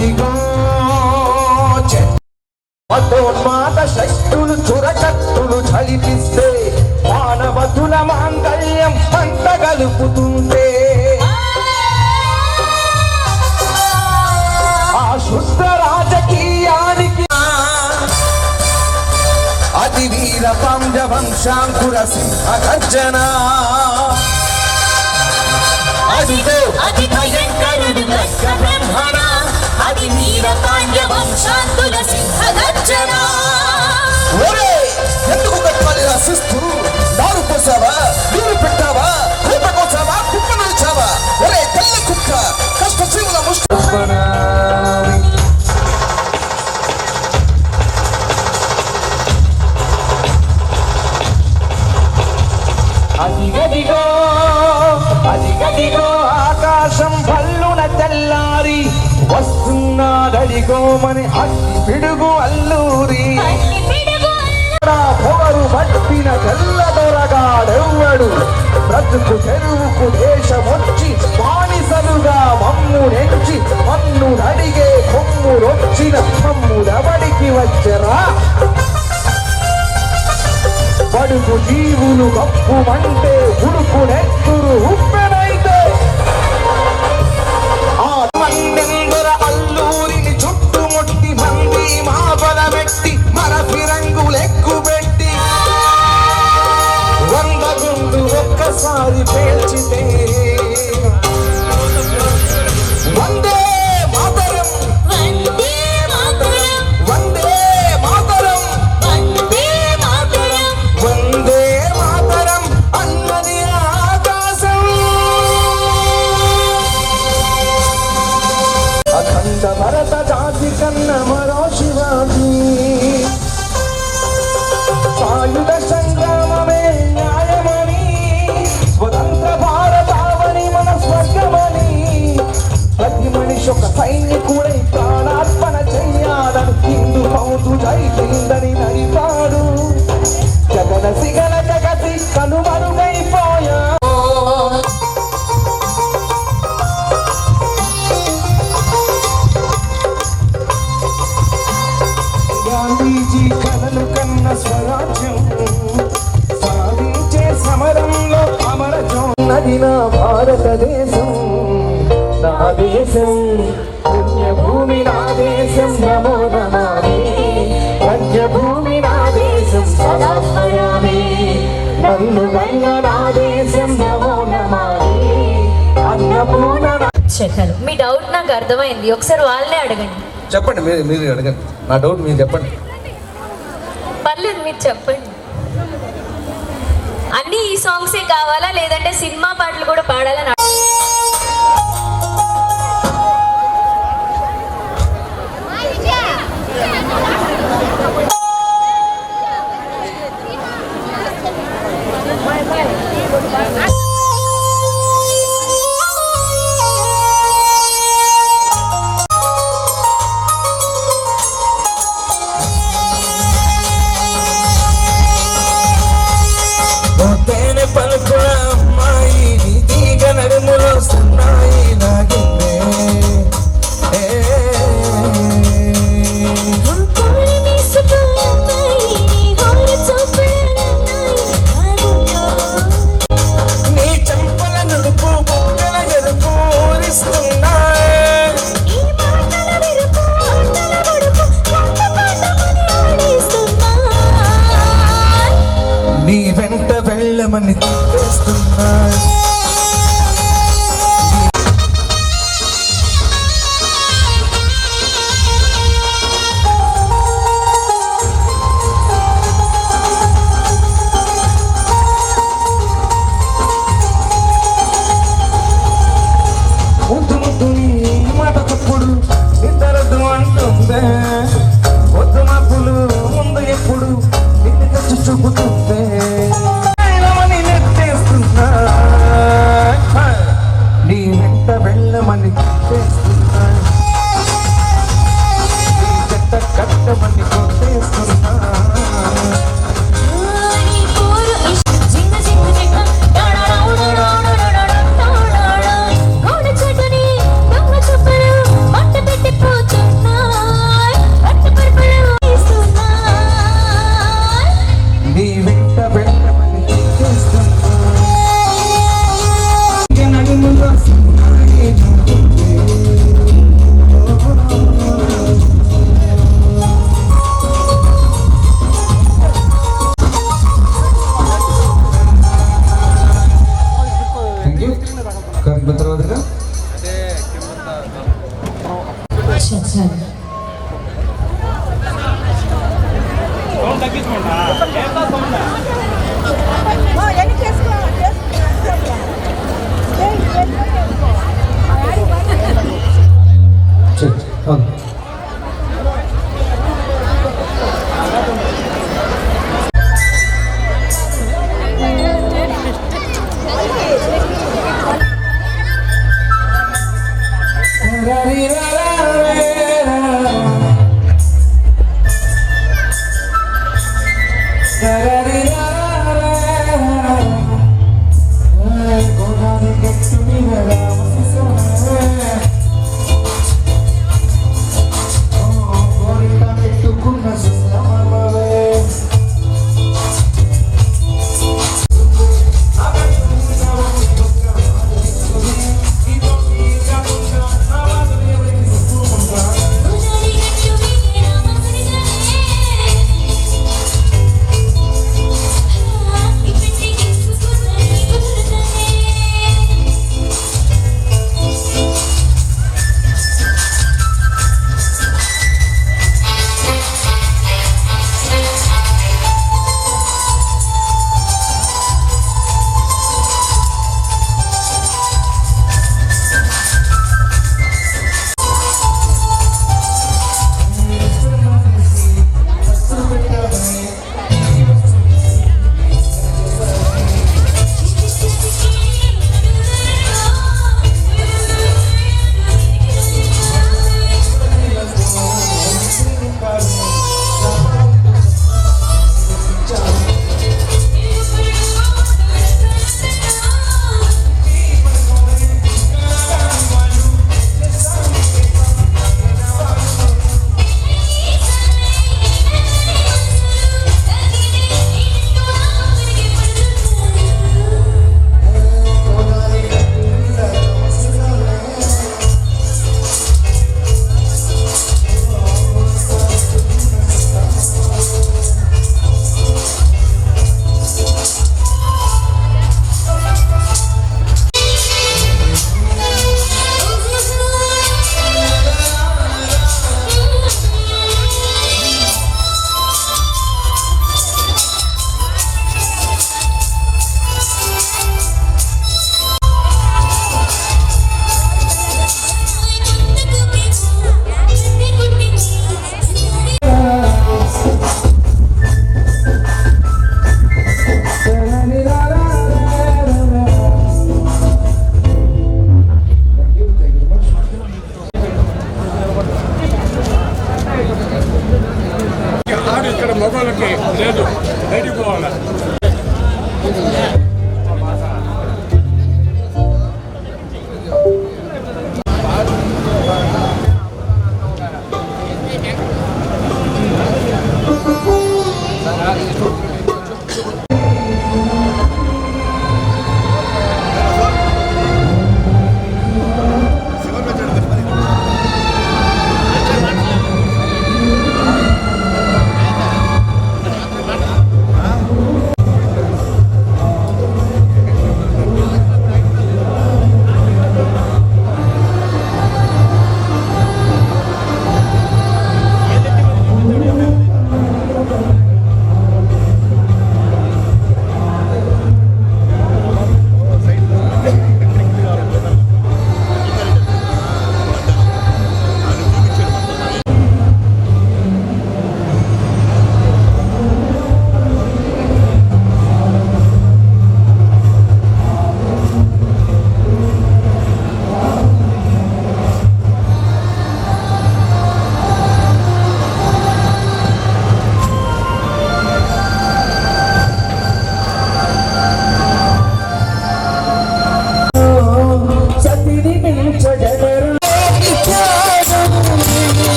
అదిగో మతోన్మాద శక్తులు చురకత్తులు చలిపిస్తే మానవతుల మాంగళ్యం పంట గలుపుతుంటే ఆ శుద్ధ రాజకీయానికి అతి వీర పంజ వంశాంకుర సింహ గర్జన అదిగో అతి భయంకరుడు బ్రహ్మణ అతి వీర పాండ్య వంశాంకుల సింహ గర్జన ఎందుకు కట్టాలి శిస్తు దారు పోసావా నీరు పెట్టావా కూత కోసావా కుక్క నడిచావా ఒరే తెల్ల కుక్క కష్ట జీవుల ముష్టి అదిగదిగో అదిగదిగో ఆకాశం భల్లున తెల్లారి వస్తున్నాదడిగోమని అట్టి పిడుగు అల్లూరి పొగరు పట్టిన తెల్లదొరగాడెవ్వడు బ్రతుకు తెరువుకు దేశమొచ్చి బానిసలుగా మమ్ము నెంచి మన్ను నడిగే కొమ్మురొచ్చిన మమ్ముడబడికి వచ్చరా పడుగు జీవులు కప్పుమంటే ఉడుకు నెత్తురు ఉప్పెనైతే ఆ మందెందర అల్లూరిని చుట్టుముట్టి మంది మాపల పెట్టి మరపి రంగులెక్కు పెట్టి 100 గుండు ఒక్కసారి పేల్చితే వందే మాతరం వందే మాతరం వందే మాతరం వందే మాతరం వందే మాతరం అన్నది ఆకాశం అఖండ భరత జాతి కన్న మరో శివాజీ సాయుధ సంగ్రామమే న్యాయమని స్వతంత్ర భారతావని మన స్వర్గమని ప్రతి మనిషి ఒక సైనికుడై ప్రాణార్పణ చెయ్యాలని హిందూ కౌతు జై హిందని నడిపాడు జగన సిగల జగతి కనుమరుగైపోయా గాంధీజీ కలలు కన్న స్వరాజ్యం సాధించే సమరంలో అమరజోన్నది నా భారతదేశం నా దేశం పుణ్యభూమి నా దేశం నమో నమామి పుణ్యభూమి నా దేశం సదా స్మరామి నన్ను గంగ నా దేశం నమో నమామి అన్నపూర్ణ. చెప్పాను మీ డౌట్ నాకు అర్థమైంది, ఒకసారి వాళ్ళనే అడగండి. చెప్పండి, మీరు అడగండి. నా డౌట్ మీరు చెప్పండి. పర్లేదు, మీరు చెప్పండి. అన్ని ఈ సాంగ్సే కావాలా లేదంటే సినిమా పాటలు కూడా పాడాలని? పలుకుల అమ్మాయి నీతిగ నడుములో సున్నాయి నాగిన్నే నీ చంపల నుడుపు బుక్కల ఎరుపు ఊరిస్తున్నా నీ వెంట వెళ్ళమని చేస్తున్నా ముద్దు ముద్దు మాట తప్పుడు ఇద్దరద్దు అంటుందే పొద్దు మాపులు ముందు ఎప్పుడు నిన్ను తెచ్చి చూపుతుందే నెట్టేస్తున్నా నీ వెంట వెళ్ళమని చేస్తున్నా నీ చెట్ట కట్టమని కొట్టేస్తున్నా చెట్టుని దొంగ చెప్పరు మంట పెట్టి పోతూ చచ్చాను.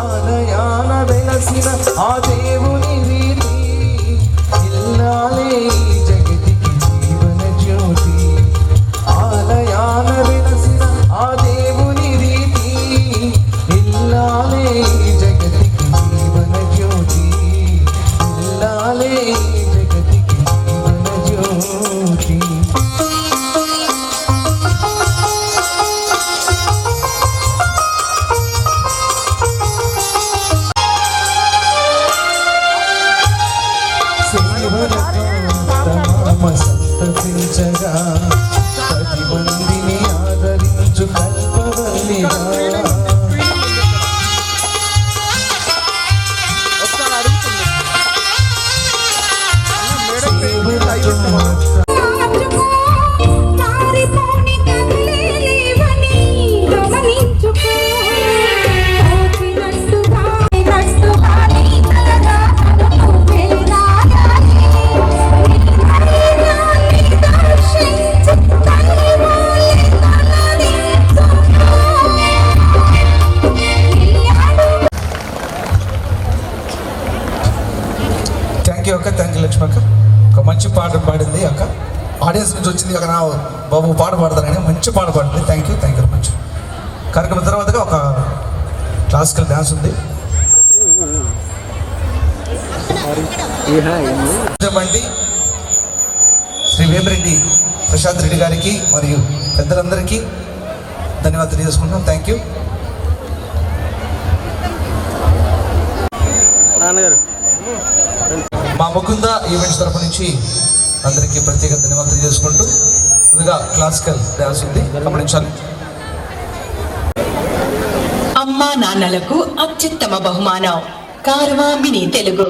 ఆలయాన వెలసిన ఆ దేవుని రీతి ఇల్లాలే ఈ జగతికి జీవన జ్యోతి. ఆలయాన వెలసిన ఆ దేవుని రీతి ఇల్లాలే ఈ జగతికి జీవన జ్యోతి. ఇల్లాలే ఈ జగతికి జీవన జ్యోతి. సంతసించగా 10 మందిని ఆదరించు కల్పవల్లిగా. థ్యాంక్ యూ అక్క, థ్యాంక్ యూ లక్ష్మి అక్క. ఒక మంచి పాట పాడింది అక్క, ఆడియన్స్ నుంచి వచ్చింది అక్క. నా బాబు పాట పాడతానని మంచి పాట పాడింది. థ్యాంక్ యూ మంచి. కార్యక్రమం తర్వాతగా ఒక క్లాసికల్ డ్యాన్స్ ఉంది. బండి శ్రీ వేమిరెడ్డి ప్రశాంత్ రెడ్డి గారికి మరియు పెద్దలందరికీ ధన్యవాదాలు తెలియజేసుకుంటున్నాం. Thank you. మా ముకుంద ఈవెంట్స్ తరపు నుంచి అందరికీ ప్రత్యేక ధన్యవాదాలు తెలియజేసుకుంటూ ముందుగా క్లాసికల్ డ్యాన్స్ ఉంది, గమనించాలి. అమ్మా నాన్నలకు అత్యుత్తమ బహుమానం కారవాంబిని తెలుగు.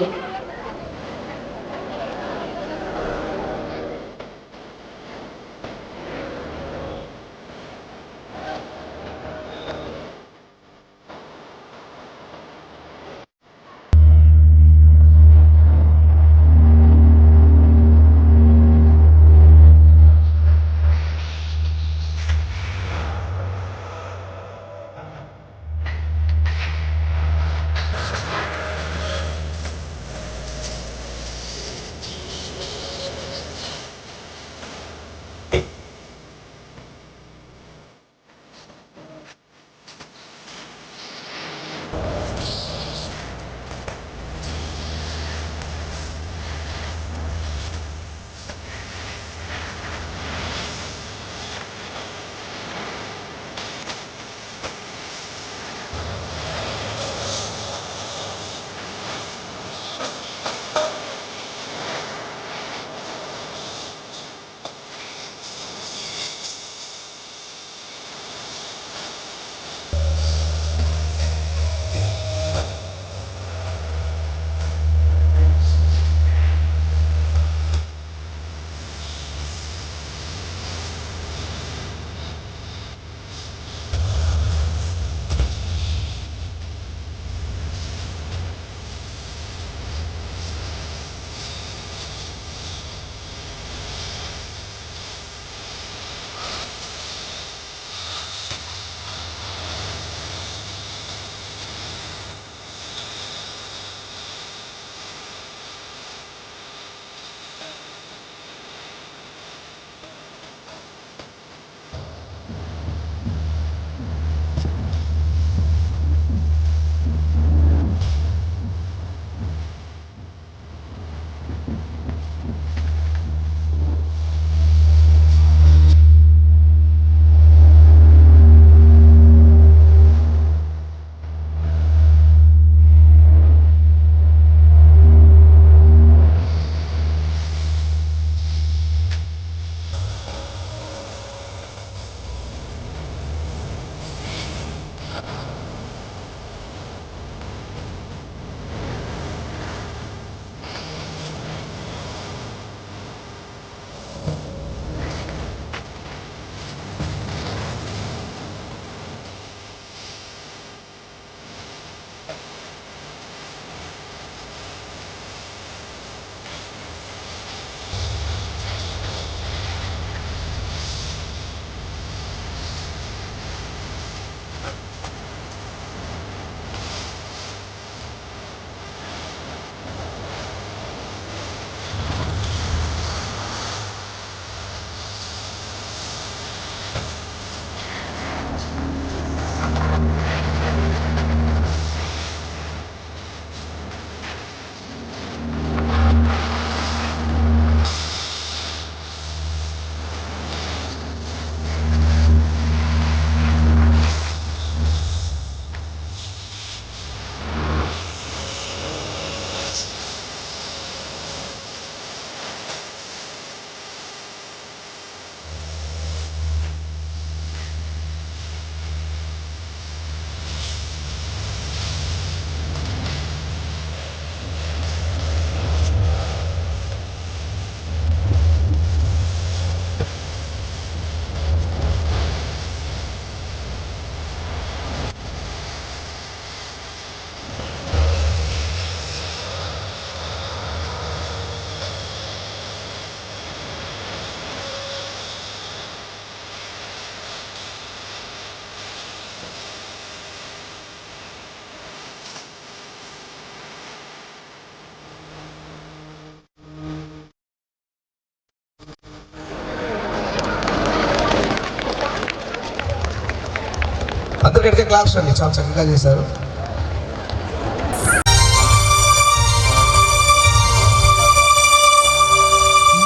అందరు గడికే క్లాస్ అండి, చాలా చక్కగా చేశారు.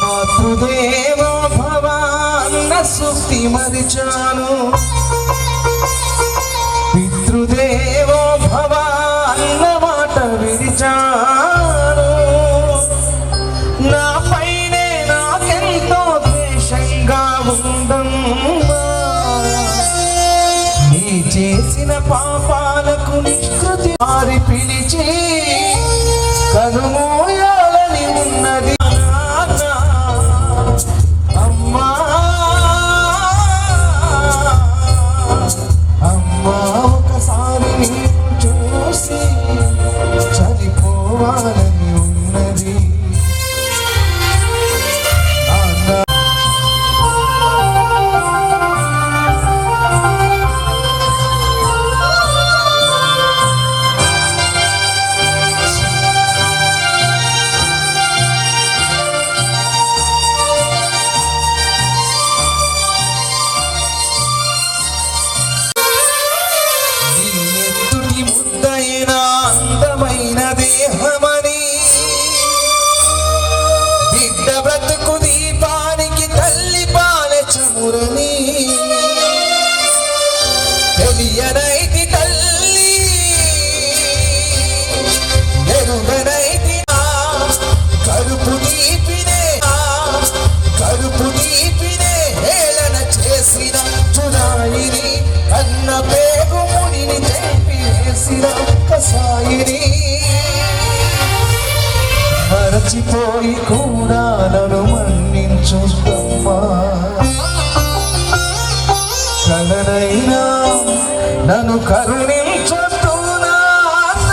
మాతృదేవో భవ అన్న సూక్తి మరిచాను, పితృదేవో భవ అన్న మాట విరిచాను. నా పైనే నాకెంతో ద్వేషంగా ఉందమ్మా, నీ చేసిన పాపాలకు నిష్కృతి మారి పిలిచి కనుమూయాలని ఉన్నది అమ్మా. అమ్మా ఒకసారి నేను చూసి చనిపోవాలని ఉన్నది. అందమైన దేహమని బిడ్డ బ్రతుకు దీపానికి తల్లి పాలె చమురని తెలియనైతి తల్లి ఎరుగనైతి కడుపు తీపినే హేళన చేసిన చురాయిని అన్న పేగు ముడిని తెంపి వేసిన కసాయిని మరచిపోయి కూడా నన్ను మన్నించుద్దమ్మా. కలనైనా నన్ను కరుణించొద్దు నాన్న.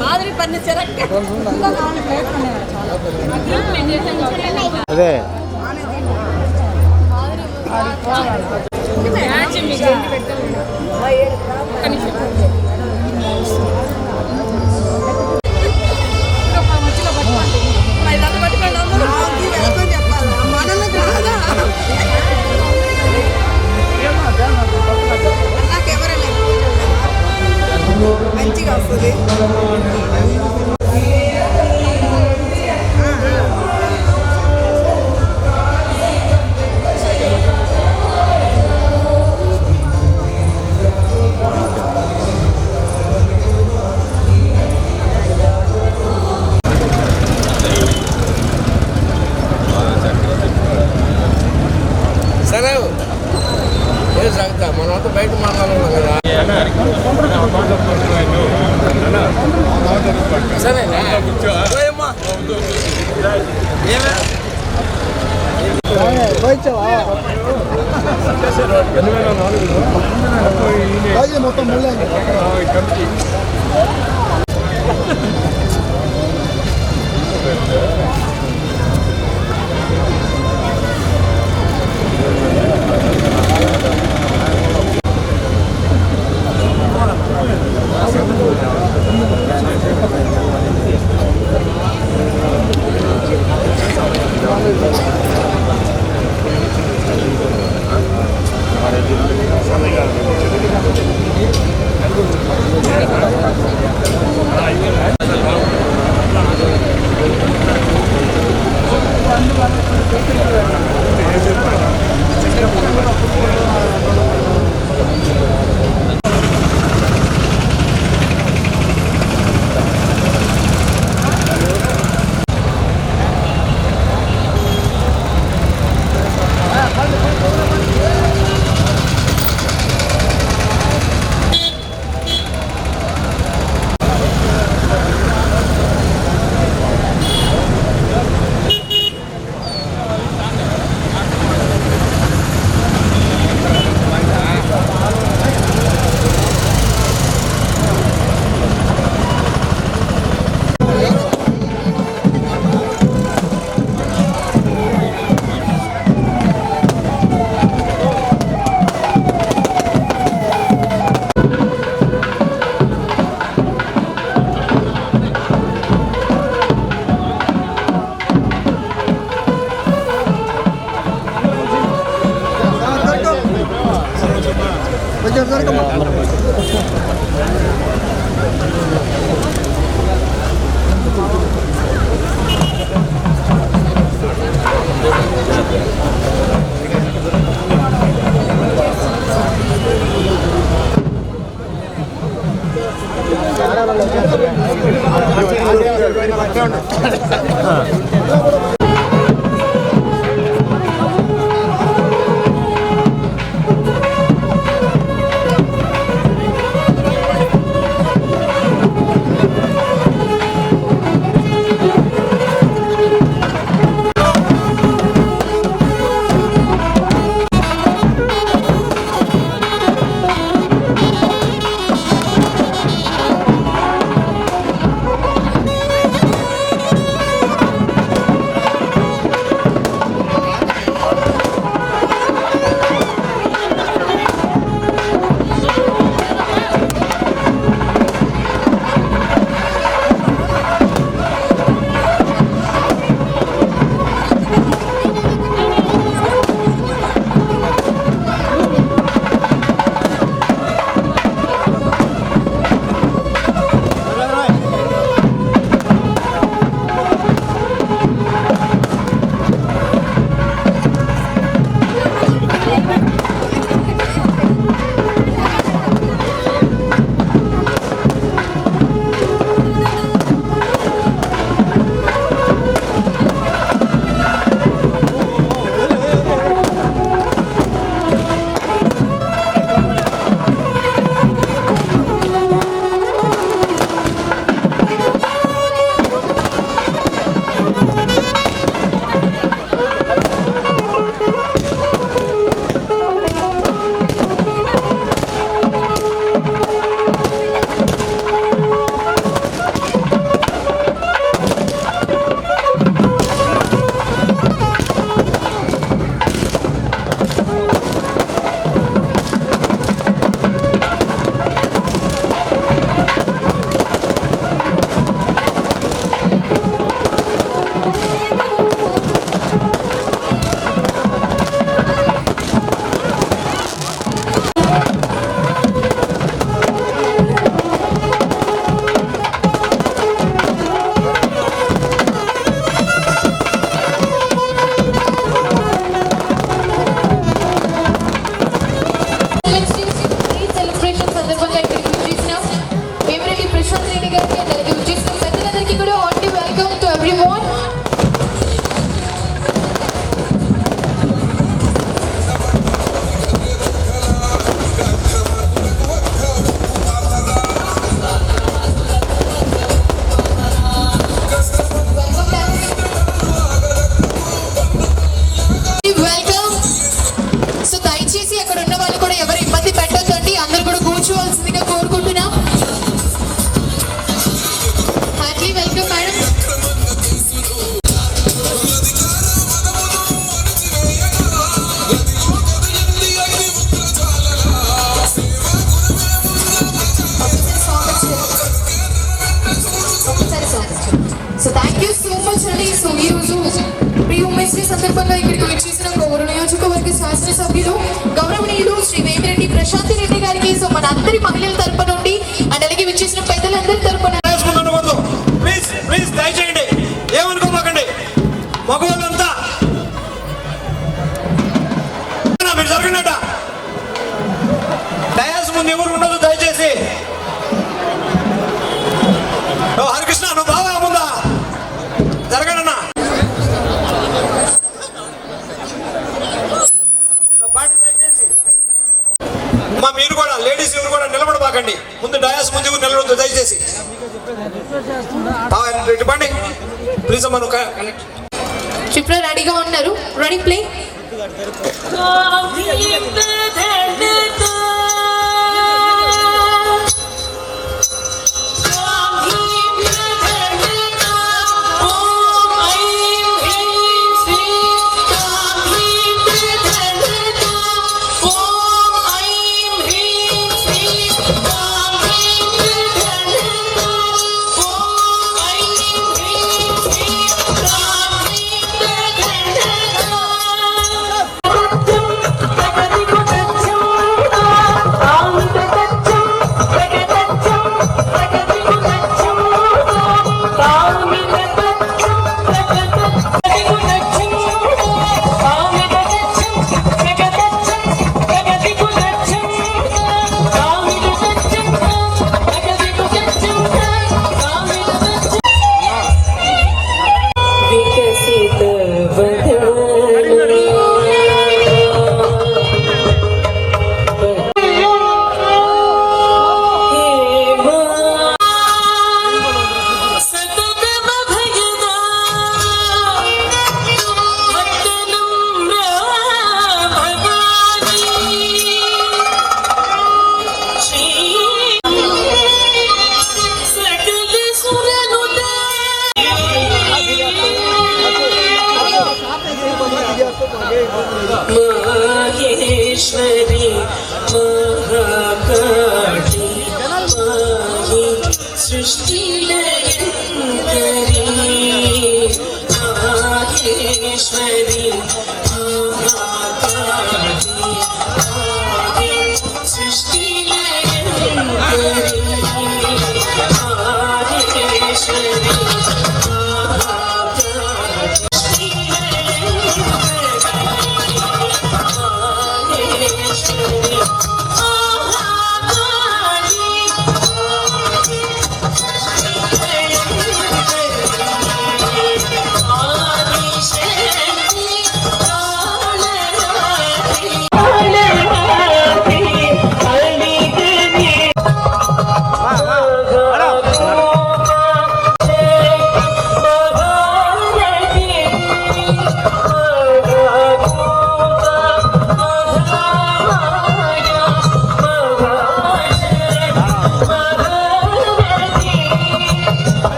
మాదిరి ఫర్నిచర్ అదే మంచిగా వస్తుంది. సరే ఏ సాగుతా మనమంతా బయట మాట్లాడాలి కదా. సరేనా పోయమ్మా. మొత్తం జరగమ్మా. సందర్భంగా ఇక్కడికి వచ్చేసిన గౌరవ నియోజకవర్గ శాసనసభ్యులు గౌరవనీయులు శ్రీ వేమిరెడ్డి ప్రశాంతి రెడ్డి గారికి సో మన అందరి మహిళల తరపు నుండి అండ్ అలాగే వచ్చేసిన పెద్దలందరి తరపున ప్లీజ్ దయచేయండి, ఏమనుకోమాకండి. మగవాళ్ళంతా మీరు జరగనట డయాస్ ముందు ఎవరు ఉండదు దయచేసి. హరికృష్ణ నువ్వు బాగా ముందా జరగనన్నా దయచేసి. అమ్మా మీరు కూడా లేడీస్ ఎవరు కూడా నిలబడబాకండి, ముందు డయాస్ ముందు ఎవరు నిలబడదు దయచేసి. ఇవ్వండి ప్లీజ్ అమ్మా. నువ్వు క్షిప్ర రెడీగా ఉన్నారు, రెడీ ప్లే.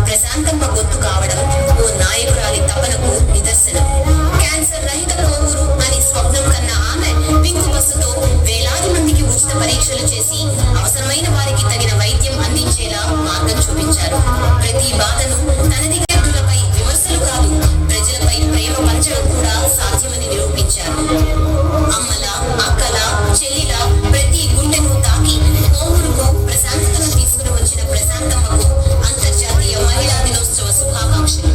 ప్రశాంతమ్మ గొంతు కావడం ఓ నాయకురాలి తపనకు నిదర్శనం. క్యాన్సర్ రహిత కోవూరు అని స్వప్నం కన్న ఆమె పింకు బస్సుతో వేలాది మందికి ఉచిత పరీక్షలు చేసి అవసరమైన వారికి తగిన వైద్యం అందించేలా మార్గం చూపించారు. ప్రతి బాధను తనది వ్యక్తులపై విమర్శలు కాదు, ప్రజలపై ప్రేమ పంచడం కూడా సాధ్యమని నిరూపించారు. అమ్మల, అక్కల, చెల్లిల ప్రతి గుండెను తాకి కోవూరుకు ప్రశాంతతను తీసుకుని వచ్చిన ప్రశాంతమ్మకు అంతర్జాతీయ మహిళా దినోత్సవ శుభాకాంక్షలు.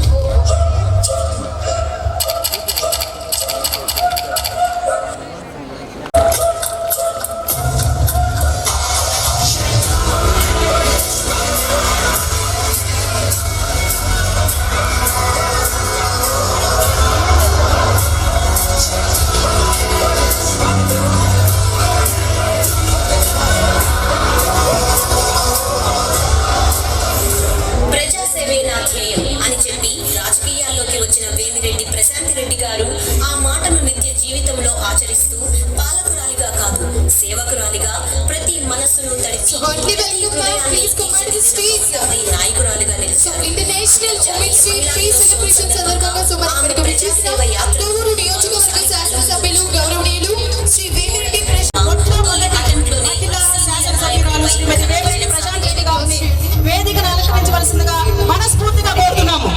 ప్రజాసేవే నా ధ్యేయం అని చెప్పి రాజకీయాల్లోకి వచ్చిన వేమిరెడ్డి ప్రశాంతి రెడ్డి గారు ఆ మాటను నిత్య జీవితంలో ఆచరిస్తూ పాలకురాలిగా కాదు, సేవకురాలిగా ప్రతి మనస్సును తడిచి నాయకురాలిగా నిలిచారు. International women's day free celebration సందర్భంగా సుమారు ప్రజాసేవ యాత్ర కోవూరు నియోజకవర్గ శాసనసభ్యులు గౌరవనీయులు శ్రీ వేమిరెడ్డి వేదికను అలంకరించవలసిందిగా మనస్ఫూర్తిగా కోరుతున్నాము.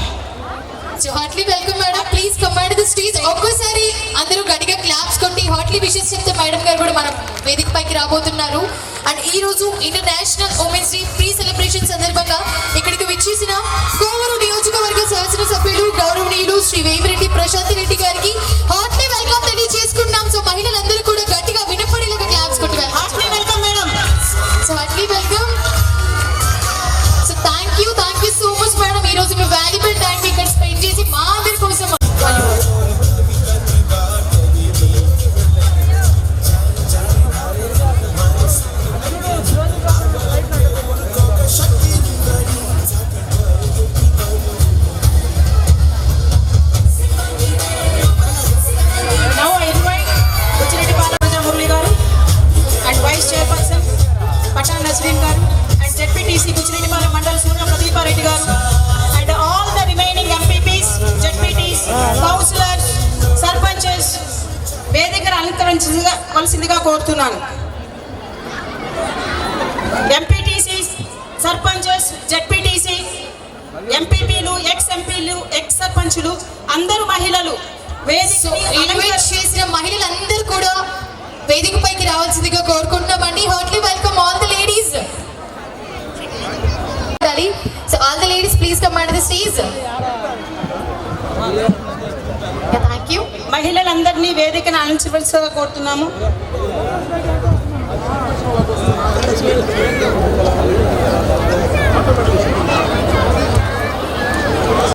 So heartily welcome madam, please command the stage. ఒక్కసారి అందరూ గట్టిగా క్లాప్స్ కొట్టి హార్ట్లీ విషెస్ చెప్తే మేడం గారు కూడా మన వేదిక పైకి రాబోతున్నారు. అండ్ ఈ రోజు international women's day free celebration సందర్భంగా ఇక్కడికి విచ్చేసిన కోవూరు నియోజకవర్గ శాసనసభ్యులు గౌరవనీయులు శ్రీ వేమిరెడ్డి ప్రశాంతి రెడ్డి గారికి హార్ట్లీ వెల్కమ్ తెలియజేసుకుంటున్నాం. సో మహిళలందరూ కూడా గట్టిగా వినపడేలాగా క్లాప్స్ కొట్టి heartily welcome madam. So heartily welcome. So thank you so much madam. ఈ రోజు మీ వాల్యుబుల్ టైం ఇక్కడ స్పెండ్ చేసి మా అందరి కోసం Now I invite Kuchiredipalli Raja Murli garu and Vice Chairperson Patan Nasreen garu and ZPTC Kuchiredipalli Mandal Surya Pradeepa Reddy garu and all the remaining MPPs, ZPTs, councillors, sarpanches వేదికను అలంకరించవలసిందిగా కోరుతున్నాను. MPTC, sarpanches, ZPTC, ఎంపీపీలు, X ఎంపీలు, X సర్పంచులు అందరూ మహిళలు invite చేసిన మహిళలందరూ కూడా వేదిక పైకి రావాల్సిందిగా కోరుకుంటున్నామండి. Heartly welcome all the ladies. So all the ladies please come and the stage. Thank you. మహిళలందరినీ వేదికను అలంకరించవలసిందిగా కోరుతున్నాము.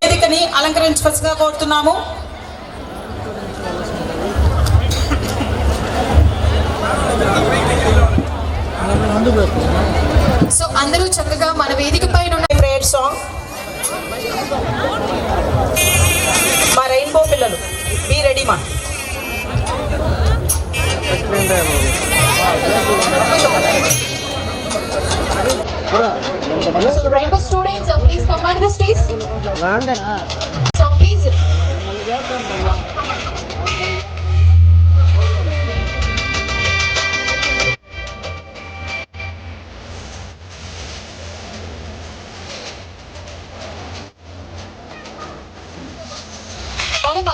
వేదికని అలంకరించవలసిందిగా కోరుతున్నాము. సో అందరూ చక్కగా మన వేదిక పైన ఉన్న ప్రేయర్ సాంగ్ మా రెయిన్బో పిల్లలు బీ రెడీ మా So rainbow students, please come on the stage. So please.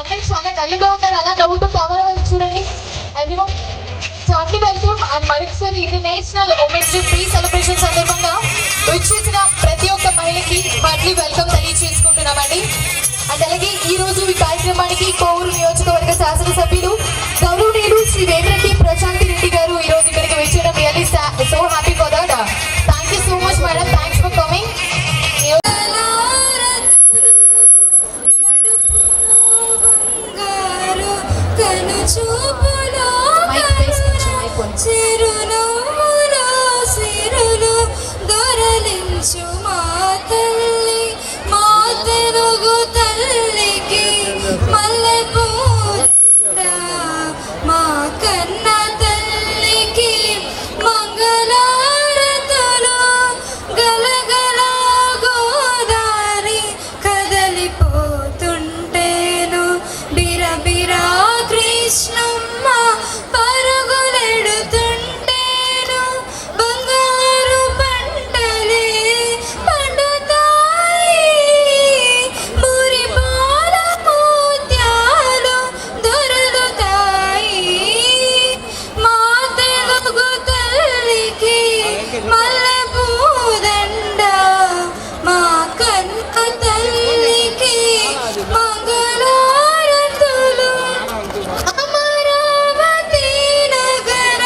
అందరూ చాలా డల్గా ఉన్నారు, అలా నవ్వుతూ కెమెరా వైపు చూడండి. ఎవ్రీవన్ చార్టీ వెల్కమ్ అండ్ మరొకసారి international women's day pre celebration సందర్భంగా వచ్చేసిన ప్రతి ఒక్క మహిళకి హార్ట్లీ వెల్కమ్ తెలియజేసుకుంటున్నామండి. అండ్ అలాగే ఈ రోజు ఈ కార్యక్రమానికి కోవూరు నియోజకవర్గ శాసనసభ్యులు గౌరవనీయులు శ్రీ వేమిరెడ్డి ప్రశాంతి రెడ్డి గారు ఈ రోజు ఇక్కడికి వచ్చేయడం really so happy for that. Thank you so much madam, thanks for coming. చిరునవ్వులో సిరులు దొరలించు మా తల్లి, మా తెలుగు తల్లికి మల్లెపూల, మా కన్న తల్లికి మంగళారతులు. గలగల గోదారి కదలిపోతుంటేను బిరబిరా కృష్ణమ్మ పరుగులెడుతుంటేను బంగారు పంటలే పండుతాయి, మురిపాల ముత్యాలు దొరుకుతాయి. మా తెలుగు తల్లికి మల్లెపూదండ, మా కన్న తల్లికి మంగళారతులు. అమరావతి నగర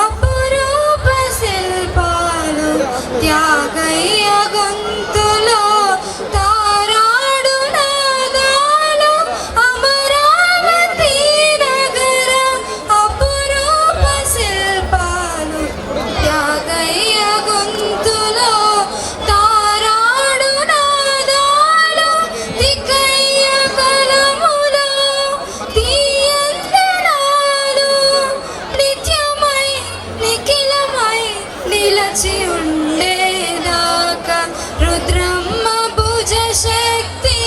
అపురూప శిల్పాలు, త్యాగయ్య గొంతులో తారాడు నాదాలు. అమరావతి నగర అపురూప శిల్పాలు, త్యాగయ్య గొంతులో తారాడు నాదాలు. తిక్కయ్య కలములో తీయందనాలు, నిత్యమై నిఖిలమై నిలచి ఉండేదాకా. రుద్రమ్మ భుజ శక్తి,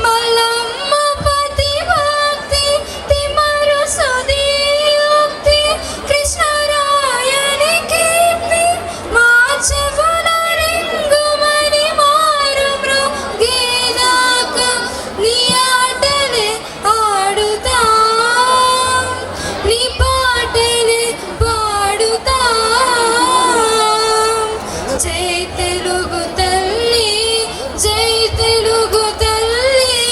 మల్లమ్మ పతి భక్తి, తిమరు సుధీయుక్తి, కృష్ణరాయని కీర్తి. మా చెవుల రింగుమని మారు మృగేదాకా నీ ఆటలే ఆడుతాం, నీ పాటలే పాడుతాం. జై తెలుగు తల్లి, జై తెలుగు తల్లి,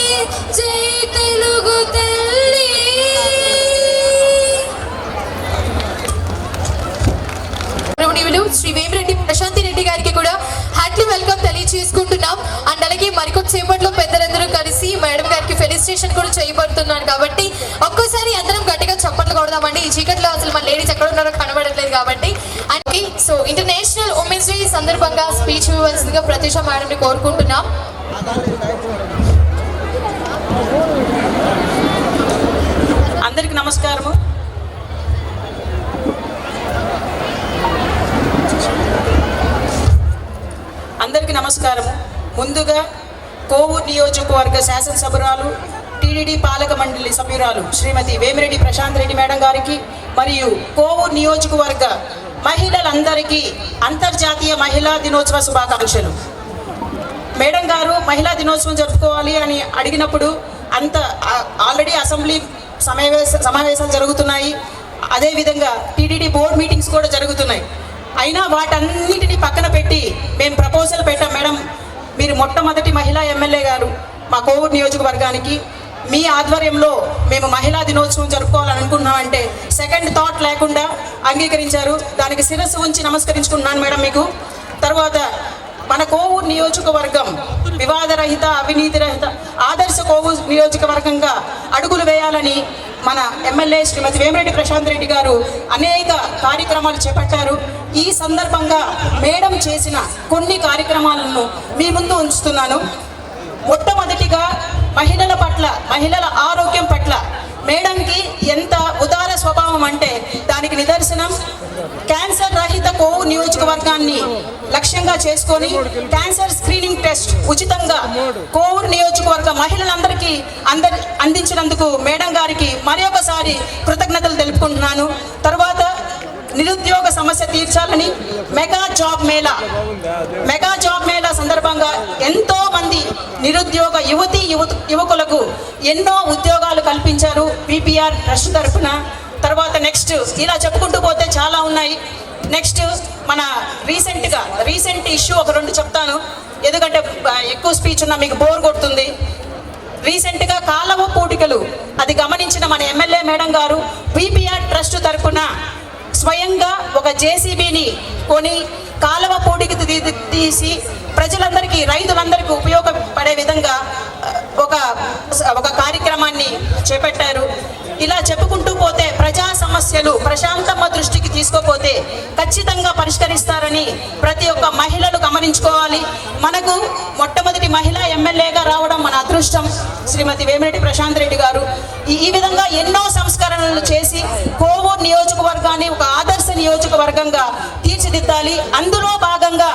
జై తెలుగు తల్లి. గౌరవనీయులు శ్రీ వేమిరెడ్డి ప్రశాంతి రెడ్డి గారికి కూడా హార్ట్లీ వెల్కమ్ తెలియజేసుకుంటున్నాం. అండ్ అలాగే మరికొద్ది సేపట్లో పెద్దలందరూ కలిసి మేడం గారికి ఫెలిసిటేషన్ కూడా చేయబడుతున్నారు కాబట్టి ఒక్కసారి అందరం గట్టిగా చప్పట్లు కొడదామండి. ఈ చీకట్లో అసలు మన లేడీస్ ఎక్కడ ఉన్నారో కనబడట్లేదు కాబట్టి. And so international women's day సందర్భంగా స్పీచ్ ఇవ్వాల్సిందిగా ప్రత్యూష మేడంని కోరుకుంటున్నాం. అందరికి నమస్కారము. అందరికీ నమస్కారము. ముందుగా కోవూరు నియోజకవర్గ శాసనసభ్యురాలు టీడీడీ పాలక మండలి సభ్యురాలు శ్రీమతి వేమిరెడ్డి ప్రశాంత్ రెడ్డి మేడం గారికి మరియు కోవూరు నియోజకవర్గ మహిళలందరికీ అంతర్జాతీయ మహిళా దినోత్సవ శుభాకాంక్షలు. మేడం గారు మహిళా దినోత్సవం జరుపుకోవాలి అని అడిగినప్పుడు ఆల్రెడీ అసెంబ్లీ సమావేశాలు జరుగుతున్నాయి, అదేవిధంగా టీడీడీ బోర్డు మీటింగ్స్ కూడా జరుగుతున్నాయి. అయినా వాటన్నిటిని పక్కన పెట్టి మేము ప్రపోజల్ పెట్టాం. మేడం, మీరు మొట్టమొదటి మహిళా ఎమ్మెల్యే గారు మా కోవూరు నియోజకవర్గానికి, మీ ఆధ్వర్యంలో మేము మహిళా దినోత్సవం జరుపుకోవాలని అనుకున్నామంటే సెకండ్ థాట్ లేకుండా అంగీకరించారు. దానికి శిరస్సు ఉంచి నమస్కరించుకున్నాను మేడం మీకు. తర్వాత మన కోవూరు నియోజకవర్గం వివాదరహిత, అవినీతి రహిత ఆదర్శ కోవూరు నియోజకవర్గంగా అడుగులు వేయాలని మన ఎమ్మెల్యే శ్రీమతి వేమిరెడ్డి ప్రశాంత్ రెడ్డి గారు అనేక కార్యక్రమాలు చేపట్టారు. ఈ సందర్భంగా మేడం చేసిన కొన్ని కార్యక్రమాలను మీ ముందు ఉంచుతున్నాను. మొట్టమొదటిగా మహిళల పట్ల, మహిళల ఆరోగ్యం పట్ల మేడంకి ఎంత ఉదార స్వభావం అంటే దానికి నిదర్శనం క్యాన్సర్ రహిత కోవూరు నియోజకవర్గాన్ని లక్ష్యంగా చేసుకొని క్యాన్సర్ స్క్రీనింగ్ టెస్ట్ ఉచితంగా కోవూరు నియోజకవర్గ మహిళలందరికీ అందించినందుకు మేడం గారికి మరొకసారి కృతజ్ఞతలు తెలుపుకుంటున్నాను. తర్వాత నిరుద్యోగ సమస్య తీర్చాలని మెగా జాబ్ మేళా సందర్భంగా ఎంతో మంది నిరుద్యోగ యువకులకు ఎన్నో ఉద్యోగాలు కల్పించారు పిపిఆర్ ట్రస్ట్ తరఫున. తర్వాత నెక్స్ట్ ఇలా చెప్పుకుంటూ పోతే చాలా ఉన్నాయి. నెక్స్ట్ మన రీసెంట్ ఇష్యూ ఒక 2 చెప్తాను, ఎందుకంటే ఎక్కువ స్పీచ్ ఉన్నా మీకు బోర్ కొడుతుంది. రీసెంట్గా కాలవ పూడికలు అది గమనించిన మన ఎమ్మెల్యే మేడం గారు పిపిఆర్ ట్రస్ట్ తరఫున స్వయంగా ఒక జేసీబీని కొని కాలువ పూడికి తీసి ప్రజలందరికీ రైతులందరికీ ఉపయోగపడే విధంగా ఒక కార్యక్రమాన్ని చేపట్టారు. ఇలా చెప్పుకుంటూ పోతే ప్రజా సమస్యలు ప్రశాంతమ్మ దృష్టికి తీసుకోపోతే ఖచ్చితంగా పరిష్కరిస్తారని ప్రతి ఒక్క మహిళలు గమనించుకోవాలి. మనకు మొట్టమొదటి మహిళా ఎమ్మెల్యేగా రావడం మన అదృష్టం. శ్రీమతి వేమిరెడ్డి ప్రశాంత్ రెడ్డి గారు ఈ విధంగా ఎన్నో సంస్కరణలు చేసి కోవూరు నియోజకవర్గాన్ని ఒక ఆదర్శ నియోజకవర్గంగా తీర్చిదిద్దాలి. అందులో భాగంగా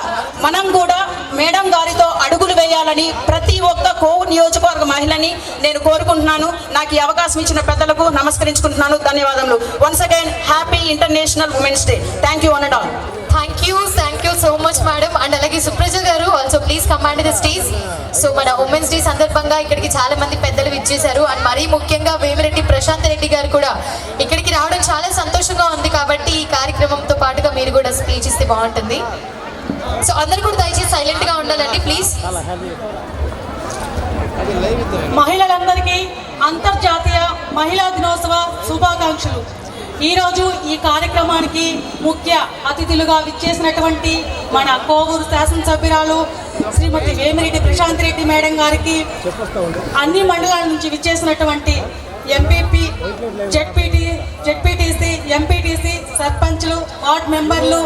మనం కూడా మేడం గారితో అడుగులు వేయాలని ప్రతి ఒక్క కోవూరు నియోజకవర్గ మహిళని నేను కోరుకుంటున్నాను. నాకు ఈ అవకాశం ఇచ్చిన పెద్దలకు నమస్కరించుకుంటున్నాను. ధన్యవాదములు. Once again happy international women's day. Thank you one and all. Thank you so much madam. And అలాగే సుప్రజ గారు also please command the stage. So మన ఉమెన్స్ డే సందర్భంగా ఇక్కడికి చాలా మంది పెద్దలు విచ్చేశారు. అండ్ మరీ ముఖ్యంగా వేమిరెడ్డి ప్రశాంత్ రెడ్డి గారు కూడా ఇక్కడికి రావడం చాలా సంతోషంగా ఉంది. కాబట్టి ఈ కార్యక్రమంతో పాటుగా మీరు కూడా స్పీచ్ ఇస్తే బాగుంటుంది. సో అందరు కూడా దయచేసి సైలెంట్గా ఉండాలండి ప్లీజ్. మహిళలందరికీ అంతర్జాతీయ మహిళా దినోత్సవ శుభాకాంక్షలు. ఈరోజు ఈ కార్యక్రమానికి ముఖ్య అతిథులుగా విచ్చేసినటువంటి మన కోవూరు శాసనసభ్యురాలు శ్రీమతి వేమిరెడ్డి ప్రశాంత్ రెడ్డి మేడం గారికి, అన్ని మండలాల నుంచి విచ్చేసినటువంటి ఎంపీపీ, జెడ్పీటీసీ, ఎంపీటీసీ, సర్పంచ్లు, వార్డ్ మెంబర్లు,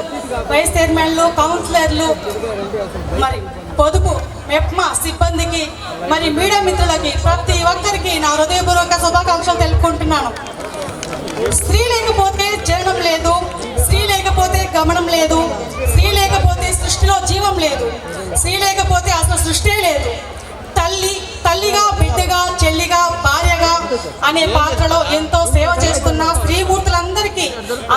వైస్ చైర్మన్లు, కౌన్సిలర్లు, మరి పొదుపు మెప్మా సిబ్బందికి, మరి మీడియా మిత్రులకి, ప్రతి ఒక్కరికి నా హృదయపూర్వక శుభాకాంక్షలు తెలుపుకుంటున్నాను. స్త్రీ లేకపోతే జననం లేదు, స్త్రీ లేకపోతే గమనం లేదు, స్త్రీ లేకపోతే సృష్టిలో జీవం లేదు, స్త్రీ లేకపోతే అసలు సృష్టి లేదు. తల్లిగా, బిడ్డగా, చెల్లిగా, భార్యగా అనే పాత్రలో ఎంతో సేవ చేస్తున్న స్త్రీమూర్తులందరికీ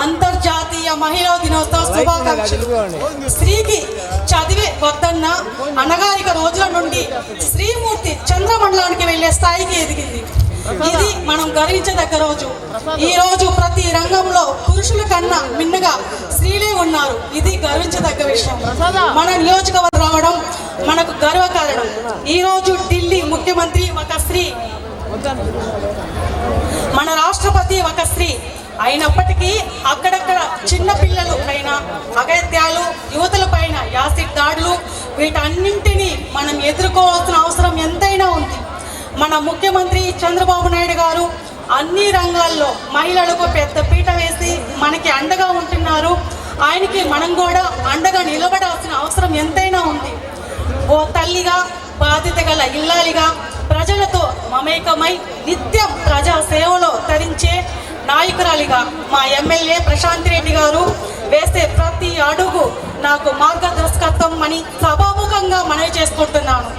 అంతర్జాతీయ మహిళా దినోత్సవ శుభాకాంక్షలు. స్త్రీకి చదివే వద్దన్న అనగారిక రోజుల నుండి స్త్రీమూర్తి చంద్రమండలానికి వెళ్లే స్థాయికి ఎదిగింది. ఇది మనం గర్వించదగ్గ రోజు. ఈ రోజు ప్రతి రంగంలో పురుషుల కన్నా మిన్నగా స్త్రీలే ఉన్నారు. ఇది గర్వించదగ్గ విషయం. మన నియోజకవర్గం రావడం మనకు గర్వకారణం. ఈ రోజు ఢిల్లీ ముఖ్యమంత్రి ఒక స్త్రీ, మన రాష్ట్రపతి ఒక స్త్రీ అయినప్పటికీ అక్కడక్కడ చిన్న పిల్లలు పైన అగత్యాలు, యువతుల పైన యాసిడ్ దాడులు, వీటన్నింటినీ మనం ఎదుర్కోవాల్సిన అవసరం ఎంతైనా ఉంది. మన ముఖ్యమంత్రి చంద్రబాబు నాయుడు గారు అన్ని రంగాల్లో మహిళలకు పెద్ద పీట వేసి మనకి అండగా ఉంటున్నారు. ఆయనకి మనం కూడా అండగా నిలబడాల్సిన అవసరం ఎంతైనా ఉంది. ఓ తల్లిగా, బాధ్యత గల ఇల్లాలిగా, ప్రజలతో మమేకమై నిత్యం ప్రజా సేవలో తరించే నాయకురాలిగా మా ఎమ్మెల్యే ప్రశాంత్ రెడ్డి గారు వేసే ప్రతి అడుగు నాకు మార్గదర్శకత్వం అని సభాముఖంగా మనవి చేసుకుంటున్నాను.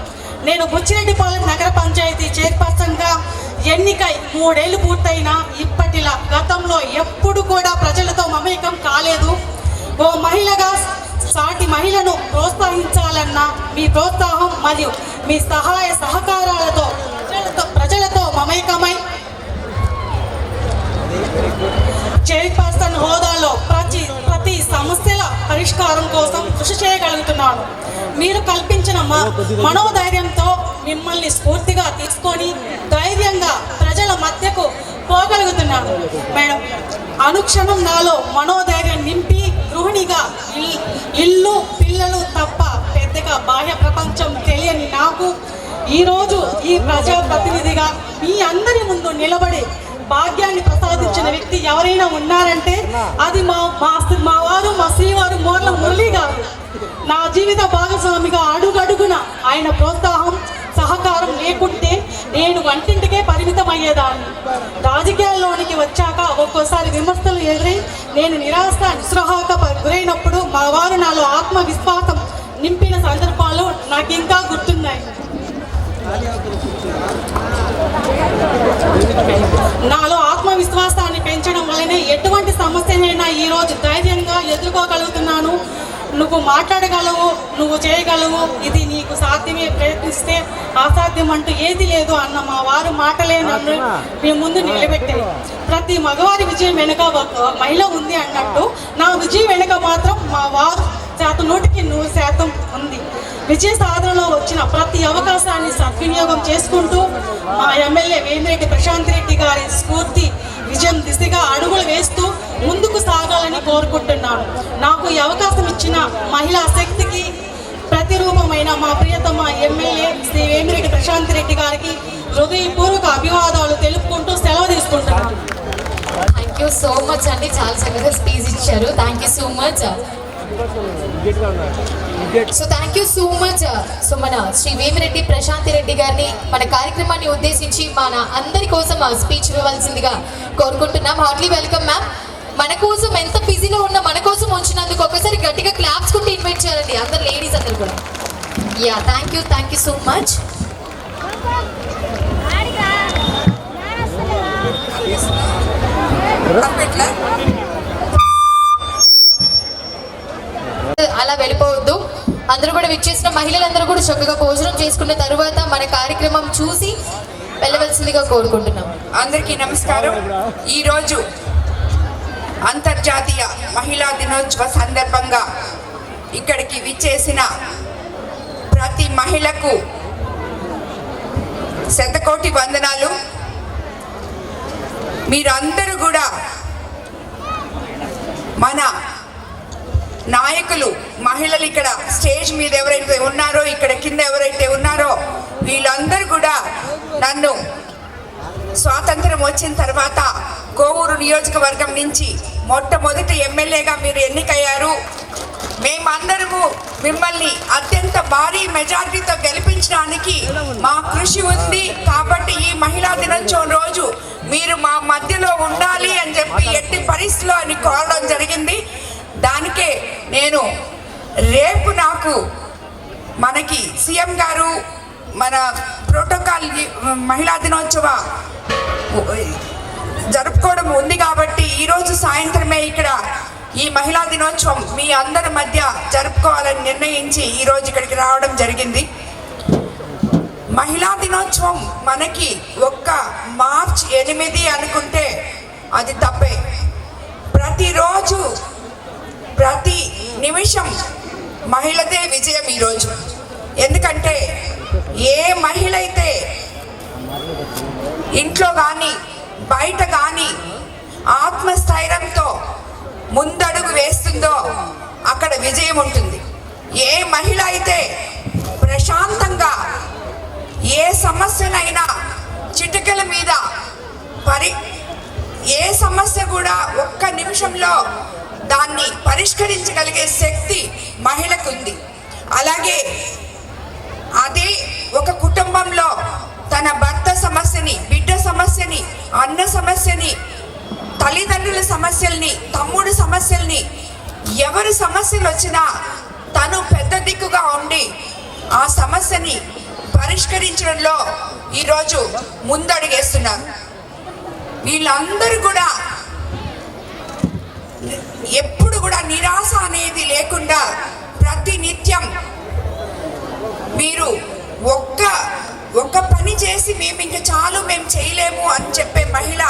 నేను బుచ్చిరెడ్డిపాలెం నగర పంచాయతీ చైర్పర్సన్గా ఎన్నికై 3 ఏళ్లు పూర్తయినా ఇప్పటిలా గతంలో ఎప్పుడు కూడా ప్రజలతో మమేకం కాలేదు. ఓ మహిళగా సాటి మహిళను ప్రోత్సహించాలన్న మీ ప్రోత్సాహం మరియు మీ సహాయ సహకారాలతో ప్రజలతో మమేకమై చైర్పర్సన్ హోదాలో ప్రతి సమస్యల పరిష్కారం కోసం కృషి చేయగలుగుతున్నాను. మీరు కల్పించిన మనోధైర్యంతో మిమ్మల్ని స్ఫూర్తిగా తీసుకొని ధైర్యంగా ప్రజల మధ్యకు పోగలుగుతున్నాను. మేడం, అనుక్షణం నాలో మనోధైర్యం నింపి గృహిణిగా ఇల్లు, పిల్లలు తప్ప పెద్దగా బాహ్య ప్రపంచం తెలియని నాకు ఈరోజు ఈ ప్రజాప్రతినిధిగా మీ అందరి ముందు నిలబడి భాగ్యాన్ని ప్రసాదించిన వ్యక్తి ఎవరైనా ఉన్నారంటే అది మా వారు, మా శ్రీవారు మోర్ల మురళి గారు. నా జీవిత భాగస్వామిగా అడుగడుగున ఆయన ప్రోత్సాహం, సహకారం లేకుంటే నేను వంటింటికే పరిమితం అయ్యేదాన్ని. రాజకీయాల్లోనికి వచ్చాక ఒక్కోసారి విమర్శలు ఎదురై నేను నిరాశ, నిస్పృహకు గురైనప్పుడు మా ఆత్మవిశ్వాసం నింపిన సందర్భాలు నాకు ఇంకా గుర్తున్నాయి. నాలో ఆత్మవిశ్వాసాన్ని పెంచడం వల్లనే ఎటువంటి సమస్యనైనా ఈరోజు ధైర్యంగా ఎదుర్కోగలుగుతున్నాను. నువ్వు మాట్లాడగలవు, నువ్వు చేయగలవు, ఇది నీకు సాధ్యమే, ప్రయత్నిస్తే అసాధ్యం అంటూ ఏది లేదు అన్న మా వారు మాటలే నన్ను మీ ముందు నిలబెట్టాయి. ప్రతి మగవారి విజయం వెనుక ఒక మహిళ ఉంది అన్నట్టు నా విజయం వెనుక మాత్రం మా వారు 100% ఉంది. విజయ సాధనలో వచ్చిన ప్రతి అవకాశాన్ని సద్వినియోగం చేసుకుంటూ మా ఎమ్మెల్యే వేమిరెడ్డి ప్రశాంత్ రెడ్డి గారి స్ఫూర్తి విజయం దిశగా అడుగులు వేస్తూ ముందుకు సాగాలని కోరుకుంటున్నాను. నాకు ఈ అవకాశం ఇచ్చిన మహిళా శక్తికి ప్రతిరూపమైన మా ప్రియతమ ఎమ్మెల్యే శ్రీ వేమిరెడ్డి ప్రశాంత్ రెడ్డి గారికి హృదయపూర్వక అభివాదాలు తెలుపుకుంటూ సెలవు తీసుకుంటున్నాను. థ్యాంక్ యూ సో మచ్ అండి, చాలా చక్కగా స్పీచ్ ఇచ్చారు. Thank you so much. So thank you so much. So మన శ్రీ వేమిరెడ్డి ప్రశాంత్ రెడ్డి గారిని మన కార్యక్రమాన్ని ఉద్దేశించి మన అందరి కోసం స్పీచ్ ఇవ్వవలసిందిగా కోరుకుంటున్నాం. Heartily welcome ma'am. మన కోసం ఎంత బిజీలో ఉన్నా మన కోసం వచ్చినందుకు ఒకసారి గట్టిగా క్లాప్స్ కొట్టి ఇన్వైట్ చేయాలండి అందరు లేడీస్ అందరు కూడా. Yeah thank you so much. అలా వెళ్ళిపోవద్దు. అందరూ కూడా విచ్చేసిన మహిళలందరూ కూడా చక్కగా భోజనం చేసుకున్న తరువాత మన కార్యక్రమం చూసి వెళ్ళవలసిందిగా కోరుకుంటున్నాం. అందరికీ నమస్కారం. ఈరోజు అంతర్జాతీయ మహిళా దినోత్సవ సందర్భంగా ఇక్కడికి విచ్చేసిన ప్రతి మహిళకు శతకోటి వందనాలు. మీరందరూ కూడా మన నాయకులు, మహిళలు ఇక్కడ స్టేజ్ మీద ఎవరైతే ఉన్నారో, ఇక్కడ కింద ఎవరైతే ఉన్నారో వీళ్ళందరూ కూడా నన్ను స్వాతంత్రం వచ్చిన తర్వాత కోవూరు నియోజకవర్గం నుంచి మొట్టమొదటి ఎమ్మెల్యేగా మీరు ఎన్నికయ్యారు. మేమందరము మిమ్మల్ని అత్యంత భారీ మెజారిటీతో గెలిపించడానికి మా కృషి ఉంది. కాబట్టి ఈ మహిళా దినోత్సవం రోజు మీరు మా మధ్యలో ఉండాలి అని చెప్పి ఎట్టి పరిస్థితిలో అని కోరడం జరిగింది. దానికే నేను రేపు నాకు మనకి సీఎం గారు మన ప్రోటోకాల్ మహిళా దినోత్సవ జరుపుకోవడం ఉంది కాబట్టి ఈరోజు సాయంత్రమే ఇక్కడ ఈ మహిళా దినోత్సవం మీ అందరి మధ్య జరుపుకోవాలని నిర్ణయించి ఈరోజు ఇక్కడికి రావడం జరిగింది. మహిళా దినోత్సవం మనకి ఒక్క మార్చ్ 8 అనుకుంటే అది తప్పే. ప్రతిరోజు ప్రతి నిమిషం మహిళదే విజయం ఈరోజు. ఎందుకంటే ఏ మహిళ అయితే ఇంట్లో కానీ బయట కానీ ఆత్మస్థైర్యంతో ముందడుగు వేస్తుందో అక్కడ విజయం ఉంటుంది. ఏ మహిళ అయితే ప్రశాంతంగా ఏ సమస్యనైనా చిటికల మీద ఏ సమస్య కూడా ఒక్క నిమిషంలో దాన్ని పరిష్కరించగలిగే శక్తి మహిళకు ఉంది. అలాగే అదే ఒక కుటుంబంలో తన భర్త సమస్యని, బిడ్డ సమస్యని, అన్న సమస్యని, తల్లిదండ్రుల సమస్యల్ని, తమ్ముడు సమస్యల్ని, ఎవరి సమస్యలు వచ్చినా తను పెద్ద దిక్కుగా ఉండి ఆ సమస్యని పరిష్కరించడంలో ఈరోజు ముందడుగేస్తున్నారు. వీళ్ళందరూ కూడా ఎప్పుడు కూడా నిరాశ అనేది లేకుండా ప్రతి నిత్యం మీరు ఒక్క పని చేసి మేము ఇంకా చాలు, మేము చేయలేము అని చెప్పే మహిళ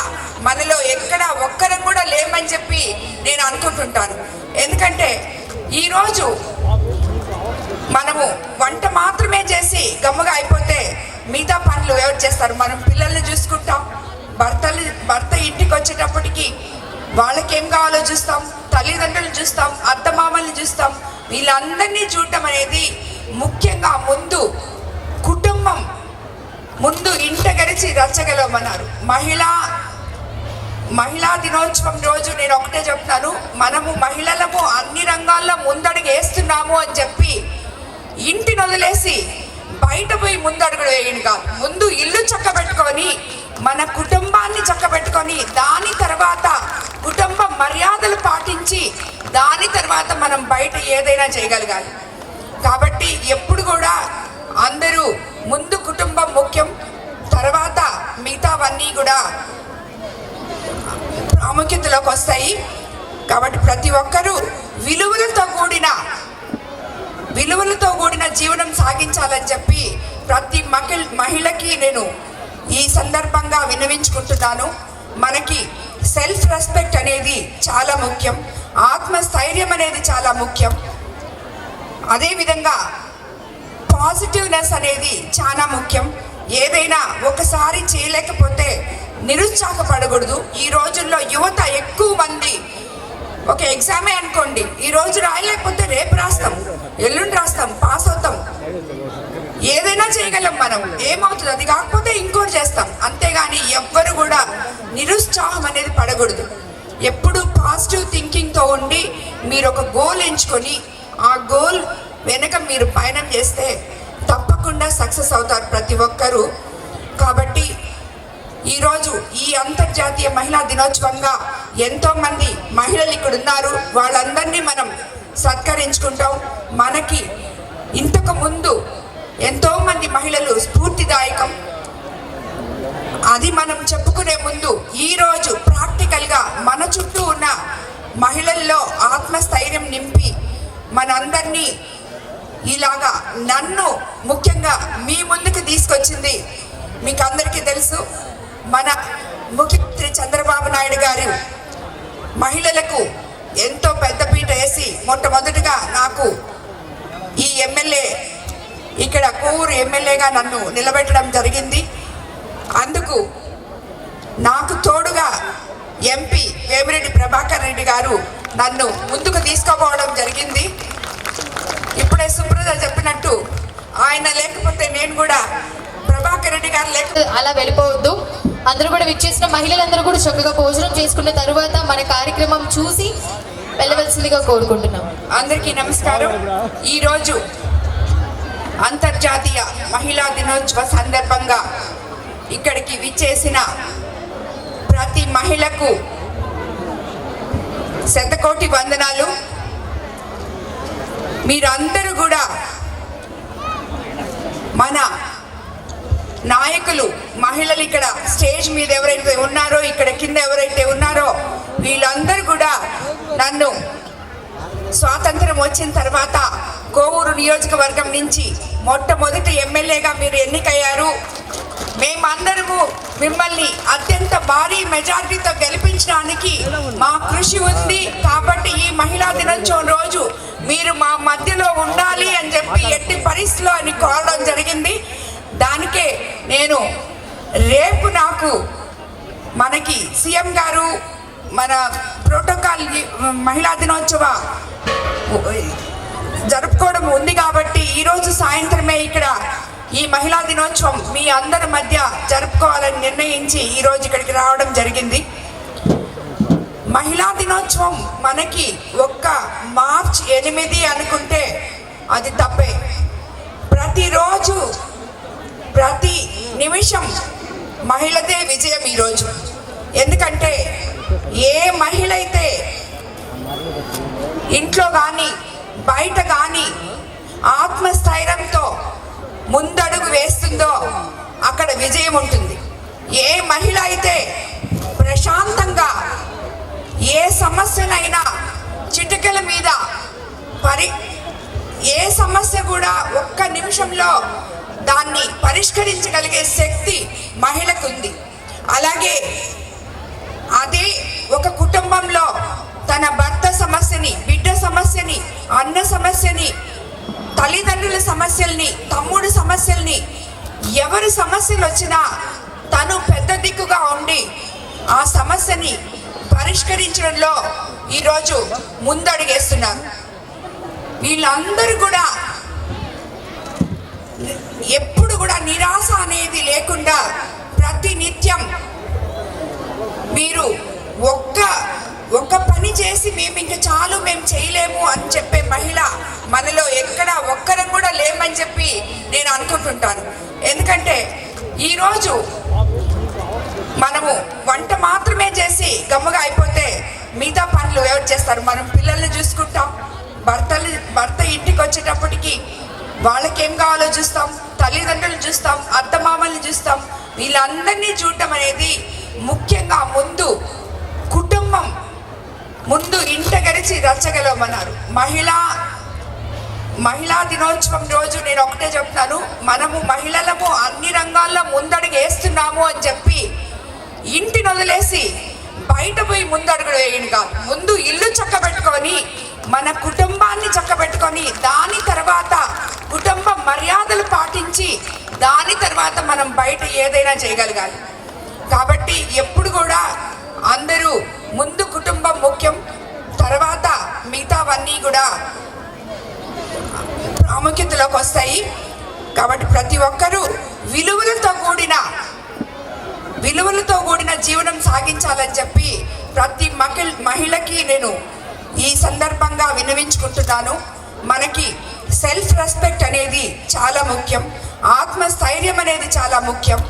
మనలో ఎక్కడ ఒక్కరం కూడా లేమని చెప్పి నేను అనుకుంటుంటాను. ఎందుకంటే ఈరోజు మనము వంట మాత్రమే చేసి గమ్ముగా అయిపోతే మిగతా పనులు ఎవరు చేస్తారు? మనం పిల్లల్ని చూసుకుంటాం, భర్త ఇంటికి వచ్చేటప్పటికి వాళ్ళకేం కావాలో చూస్తాం, తల్లిదండ్రులు చూస్తాం, అత్తమామల్ని చూస్తాం. వీళ్ళందరినీ చూడటం అనేది ముఖ్యంగా ముందు కుటుంబం, ముందు ఇంట గడిచి రచ్చగలమన్నారు. మహిళా దినోత్సవం రోజు నేను ఒకటే చెప్తాను, మనము మహిళలము అన్ని రంగాల్లో ముందడుగు వేస్తున్నాము అని చెప్పి ఇంటిని వదిలేసి బయట పోయి ముందడుగు వేయండి కాదు. ముందు ఇల్లు చక్కబెట్టుకొని మన కుటుంబాన్ని చక్కబెట్టుకొని దాని తర్వాత కుటుంబ మర్యాదలు పాటించి దాని తర్వాత మనం బయట ఏదైనా చేయగలగాలి. కాబట్టి ఎప్పుడు కూడా అందరూ ముందు కుటుంబం ముఖ్యం, తర్వాత మిగతావన్నీ కూడా ప్రాముఖ్యతలోకి వస్తాయి. కాబట్టి ప్రతి ఒక్కరూ విలువలతో కూడిన జీవనం సాగించాలని చెప్పి ప్రతి మహిళకి నేను ఈ సందర్భంగా విన్నవించుకుంటున్నాను. మనకి సెల్ఫ్ రెస్పెక్ట్ అనేది చాలా ముఖ్యం, ఆత్మస్థైర్యం అనేది చాలా ముఖ్యం. అదేవిధంగా పాజిటివ్నెస్ అనేది చాలా ముఖ్యం. ఏదైనా ఒకసారి చేయలేకపోతే నిరుత్సాహపడకూడదు. ఈ రోజుల్లో యువత ఎక్కువ మంది ఒక ఎగ్జామే అనుకోండి, ఈ రోజు రాయలేకపోతే రేపు రాస్తాం, ఎల్లుండి రాస్తాం, పాస్ అవుతాం, ఏదైనా చేయగలం మనం. ఏమవుతుంది, అది కాకపోతే ఇంకోటి చేస్తాం. అంతేగాని ఎవ్వరు కూడా నిరుత్సాహం అనేది పడకూడదు. ఎప్పుడు పాజిటివ్ థింకింగ్తో ఉండి మీరు ఒక గోల్ ఎంచుకొని ఆ గోల్ వెనక మీరు పయనం చేస్తే తప్పకుండా సక్సెస్ అవుతారు ప్రతి ఒక్కరూ. కాబట్టి ఈరోజు ఈ అంతర్జాతీయ మహిళా దినోత్సవంగా ఎంతోమంది మహిళలు ఇక్కడ ఉన్నారు, వాళ్ళందరినీ మనం సత్కరించుకుంటాం. మనకి ఇంతకు ముందు ఎంతోమంది మహిళలు స్ఫూర్తిదాయకం. అది మనం చెప్పుకునే ముందు ఈరోజు ప్రాక్టికల్గా మన చుట్టూ ఉన్న మహిళల్లో ఆత్మస్థైర్యం నింపి మనందరినీ ఇలాగా నన్ను ముఖ్యంగా మీ ముందుకు తీసుకొచ్చింది మీకు అందరికీ తెలుసు. మన ముఖ్యమంత్రి చంద్రబాబు నాయుడు గారు మహిళలకు ఎంతో పెద్దపీట వేసి మొట్టమొదటిగా నాకు ఈ ఎమ్మెల్యే ఇక్కడ కోవూరు ఎమ్మెల్యేగా నన్ను నిలబెట్టడం జరిగింది. అందుకు నాకు తోడుగా ఎంపీ వేమిరెడ్డి ప్రభాకర్ రెడ్డి గారు నన్ను ముందుకు తీసుకుపోవడం జరిగింది. ఇప్పుడే సుప్రజ చెప్పినట్టు ఆయన లేకపోతే నేను కూడా, ప్రభాకర్ రెడ్డి గారు లేకపోతే అలా వెళ్ళిపోవద్దు. అందరూ కూడా విచ్చేసిన మహిళలందరూ కూడా చక్కగా భోజనం చేసుకున్న తర్వాత మన కార్యక్రమం చూసి వెళ్ళవలసిందిగా కోరుకుంటున్నాం. అందరికీ నమస్కారం. ఈరోజు అంతర్జాతీయ మహిళా దినోత్సవ సందర్భంగా ఇక్కడికి విచ్చేసిన ప్రతి మహిళకు శతకోటి వందనాలు. మీరందరూ కూడా మన నాయకులు, మహిళలు ఇక్కడ స్టేజ్ మీద ఎవరైతే ఉన్నారో, ఇక్కడ కింద ఎవరైతే ఉన్నారో, వీళ్ళందరూ కూడా నన్ను స్వాతంత్రం వచ్చిన తర్వాత కోవూరు నియోజకవర్గం నుంచి మొట్టమొదటి ఎమ్మెల్యేగా మీరు ఎన్నికయ్యారు. మేమందరము మిమ్మల్ని అత్యంత భారీ మెజారిటీతో గెలిపించడానికి మా కృషి ఉంది. కాబట్టి ఈ మహిళా దినోత్సవం రోజు మీరు మా మధ్యలో ఉండాలి అని చెప్పి ఎట్టి పరిస్థితిలో అని కోరడం జరిగింది. దానికే నేను రేపు నాకు మనకి సీఎం గారు మన ప్రోటోకాల్ మహిళా దినోత్సవ జరుపుకోవడం ఉంది కాబట్టి ఈరోజు సాయంత్రమే ఇక్కడ ఈ మహిళా దినోత్సవం మీ అందరి మధ్య జరుపుకోవాలని నిర్ణయించి ఈరోజు ఇక్కడికి రావడం జరిగింది. మహిళా దినోత్సవం మనకి ఒక్క మార్చ్ 8 అనుకుంటే అది తప్పే. ప్రతిరోజు ప్రతి నిమిషం మహిళదే విజయం ఈరోజు. ఎందుకంటే ఏ మహిళ అయితే ఇంట్లో కానీ బయట కానీ ఆత్మస్థైర్యంతో ముందడుగు వేస్తుందో అక్కడ విజయం ఉంటుంది. ఏ మహిళ అయితే ప్రశాంతంగా ఏ సమస్యనైనా చిటికెల మీద ఏ సమస్య కూడా ఒక్క నిమిషంలో దాన్ని పరిష్కరించగలిగే శక్తి మహిళకు ఉంది. అలాగే అదే ఒక కుటుంబంలో తన భర్త సమస్యని, బిడ్డ సమస్యని, అన్న సమస్యని, తల్లిదండ్రుల సమస్యల్ని, తమ్ముడు సమస్యల్ని, ఎవరి సమస్యలు వచ్చినా తను పెద్ద దిక్కుగా ఉండి ఆ సమస్యని పరిష్కరించడంలో ఈరోజు ముందడుగేస్తున్నారు. వీళ్ళందరూ కూడా ఎప్పుడు కూడా నిరాశ అనేది లేకుండా ప్రతి నిత్యం మీరు ఒక్క పని చేసి మేము ఇంకా చాలు, మేము చేయలేము అని చెప్పే మహిళ మనలో ఎక్కడ ఒక్కరం కూడా లేమని చెప్పి నేను అనుకుంటుంటాను. ఎందుకంటే ఈరోజు మనము వంట మాత్రమే చేసి గమ్ముగా అయిపోతే మిగతా పనులు ఎవరు చేస్తారు? మనం పిల్లల్ని చూసుకుంటాం, భర్త ఇంటికి వచ్చేటప్పటికి వాళ్ళకేం కావాలో చూస్తాం, తల్లిదండ్రులు చూస్తాం, అత్తమామల్ని చూస్తాం. వీళ్ళందరినీ చూడటం అనేది ముఖ్యంగా ముందు కుటుంబం, ముందు ఇంట గడిచి రచ్చగలవమన్నారు. మహిళా దినోత్సవం రోజు నేను ఒకటే చెప్తాను, మనము మహిళలము అన్ని రంగాల్లో ముందడుగు వేస్తున్నాము అని చెప్పి ఇంటిని వదిలేసి బయట పోయి ముందడుగు వేయండి కాదు. ముందు ఇల్లు చక్కబెట్టుకొని మన కుటుంబాన్ని చక్కబెట్టుకొని దాని తర్వాత కుటుంబ మర్యాదలు పాటించి దాని తర్వాత మనం బయట ఏదైనా చేయగలగాలి. కాబట్టి ఎప్పుడు కూడా అందరూ ముందు కుటుంబం ముఖ్యం, తర్వాత మిగతావన్నీ కూడా ప్రాముఖ్యతలోకి వస్తాయి. కాబట్టి ప్రతి ఒక్కరూ విలువలతో కూడిన జీవనం సాగించాలని చెప్పి ప్రతి మహిళకి నేను ఈ సందర్భంగా విన్నవించుకుంటున్నాను. మనకి సెల్ఫ్ రెస్పెక్ట్ అనేది చాలా ముఖ్యం, ఆత్మస్థైర్యం అనేది చాలా ముఖ్యం.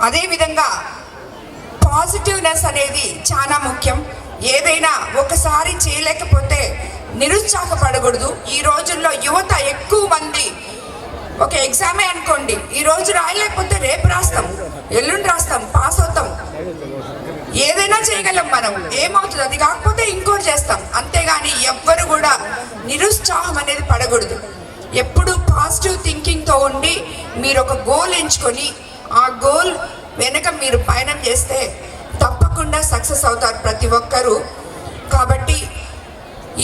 అదేవిధంగా పాజిటివ్నెస్ అనేది చాలా ముఖ్యం. ఏదైనా ఒకసారి చేయలేకపోతే నిరుత్సాహపడకూడదు. ఈ రోజుల్లో యువత ఎక్కువ మంది ఒక ఎగ్జామే అనుకోండి, ఈ రోజు రాయలేకపోతే రేపు రాస్తాం, ఎల్లుండి రాస్తాం, పాస్ అవుతాం, ఏదైనా చేయగలం మనం. ఏమవుతుంది? అది కాకపోతే ఇంకోటి చేస్తాం. అంతేగాని ఎవ్వరు కూడా నిరుత్సాహం అనేది పడకూడదు. ఎప్పుడు పాజిటివ్ థింకింగ్తో ఉండి మీరు ఒక గోల్ ఎంచుకొని ఆ గోల్ వెనక మీరు పయనం చేస్తే తప్పకుండా సక్సెస్ అవుతారు ప్రతి ఒక్కరూ. కాబట్టి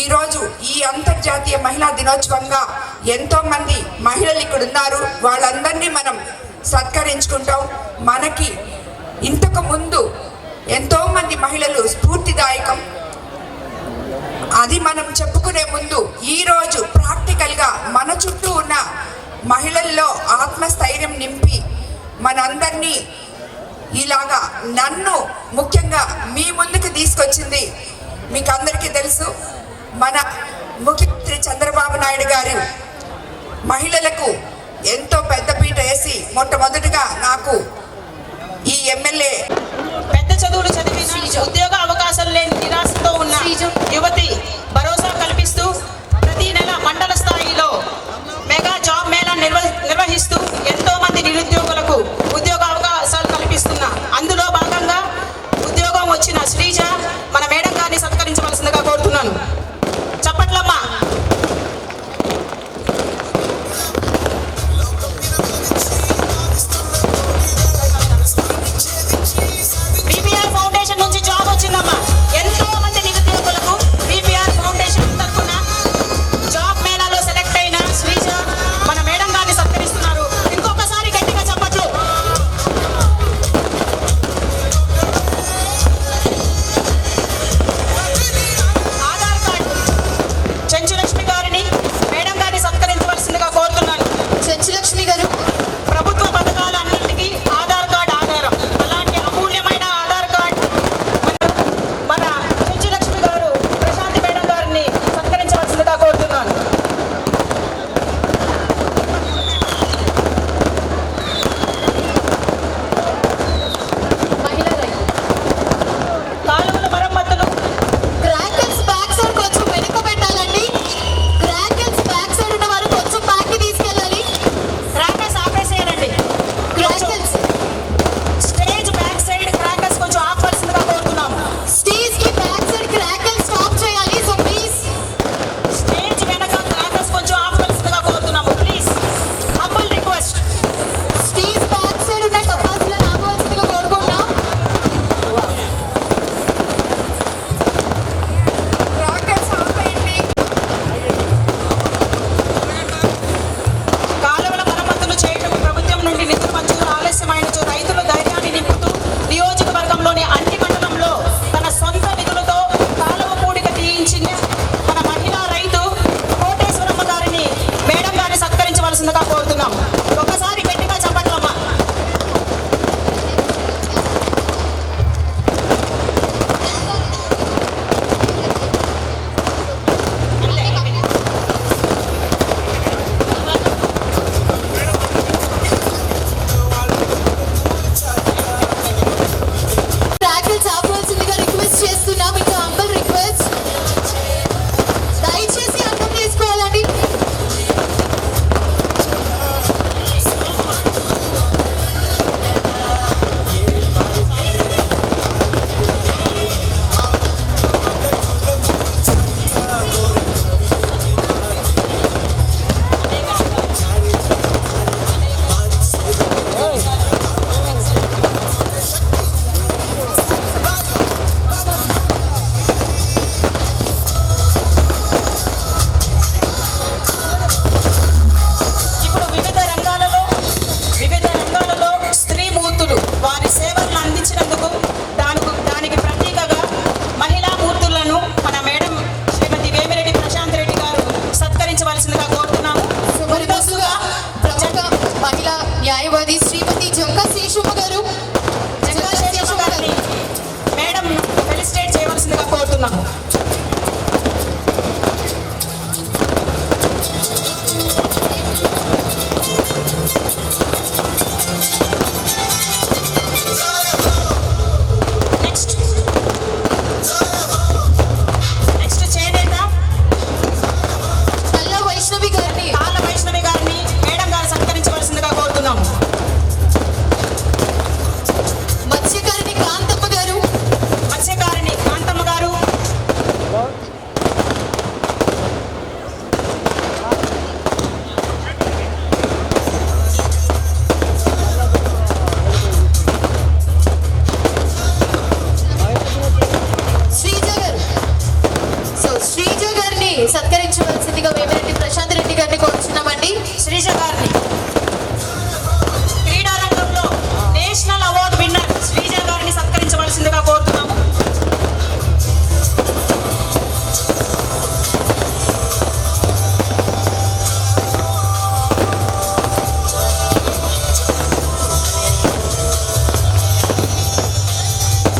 ఈరోజు ఈ అంతర్జాతీయ మహిళా దినోత్సవంగా ఎంతోమంది మహిళలు ఇక్కడ ఉన్నారు, వాళ్ళందరినీ మనం సత్కరించుకుంటాం. మనకి ఇంతకు ముందు ఎంతోమంది మహిళలు స్ఫూర్తిదాయకం. అది మనం చెప్పుకునే ముందు ఈరోజు ప్రాక్టికల్గా మన చుట్టూ ఉన్న మహిళల్లో ఆత్మస్థైర్యం నింపి మనందరినీ ఇలాగా నన్ను ముఖ్యంగా మీ ముందుకు తీసుకొచ్చింది మీకు అందరికీ తెలుసు. మన ముఖ్యమంత్రి చంద్రబాబు నాయుడు గారు మహిళలకు ఎంతో పెద్దపీట వేసి మొట్టమొదటిగా నాకు ఈ ఎమ్మెల్యే పెద్ద చదువులు చదివిన ఉద్యోగ అవకాశాలు లేని నిరాశతో ఉన్న యువతి భరోసా కల్పిస్తూ ప్రతి నెల మండల స్థాయిలో మెగా జాబ్ మేళా నిర్వహిస్తూ ఎంతో మంది నిరుద్యోగులకు ఉద్యోగ అవకాశాలు కల్పిస్తున్నా. అందులో భాగంగా ఉద్యోగం వచ్చిన శ్రీజ మన మేడం గారిని సత్కరించవలసిందిగా కోరుతున్నాను. చప్పట్లమ్మా. బీపీఆర్ ఫౌండేషన్ నుంచి జాబ్ వచ్చిందమ్మా. ఎంతో మంది నిరుద్యోగులకు బీపీఆర్ ఫౌండేషన్ న్యాయవాది శ్రీమతి జంకా శేషమ్మ గారు. జంగా శేషమ్మ గారిని మేడం ఫెలిసిటేట్ చేయవలసిందిగా కోరుతున్నాము. నెక్స్ట్ చేనేత కల్లా వైష్ణవి గారిని కాళ్ళ వైష్ణవి గారిని మేడం గారు సత్కరించవలసిందిగా కోరుతున్నాము. మత్స్యకారిణి కాంతమ్మ గారు. మత్స్యకారిణి కాంతమ్మ గారు, శ్రీజ గారు. సో శ్రీజ గారిని సత్కరించవలసిందిగా వేమిరెడ్డి ప్రశాంత్ రెడ్డి గారిని కోరుచున్నామండి. శ్రీజ గారిని క్రీడా రంగంలో నేషనల్ అవార్డు విన్నర్ శ్రీజ గారిని సత్కరించవలసిందిగా కోరుతున్నాము.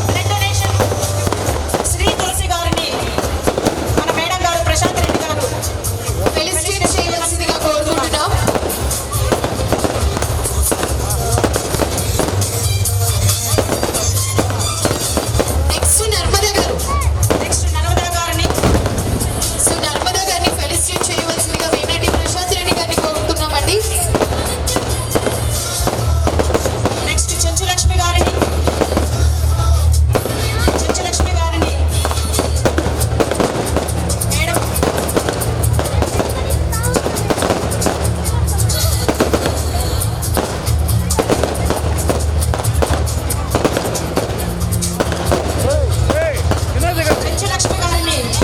బ్లడ్ డొనేషన్ శ్రీ తులసి గారిని మన మేడం గారు ప్రశాంత్ రెడ్డి గారు ఫెలిసిటేట్ చేయవలసిందిగా కోరుకుంటున్నాం. నెక్స్ట్ నర్మదా గారు. నెక్స్ట్ నర్మదా గారిని సో నర్మదా గారిని ఫెలిసిటేట్ చేయవలసిందిగా వేమిరెడ్డి ప్రశాంత్ రెడ్డి గారిని కోరుకుంటున్నామండి. నెక్స్ట్ చెంచులక్ష్మి గారిని మేడం చెంచులక్ష్మి గారిని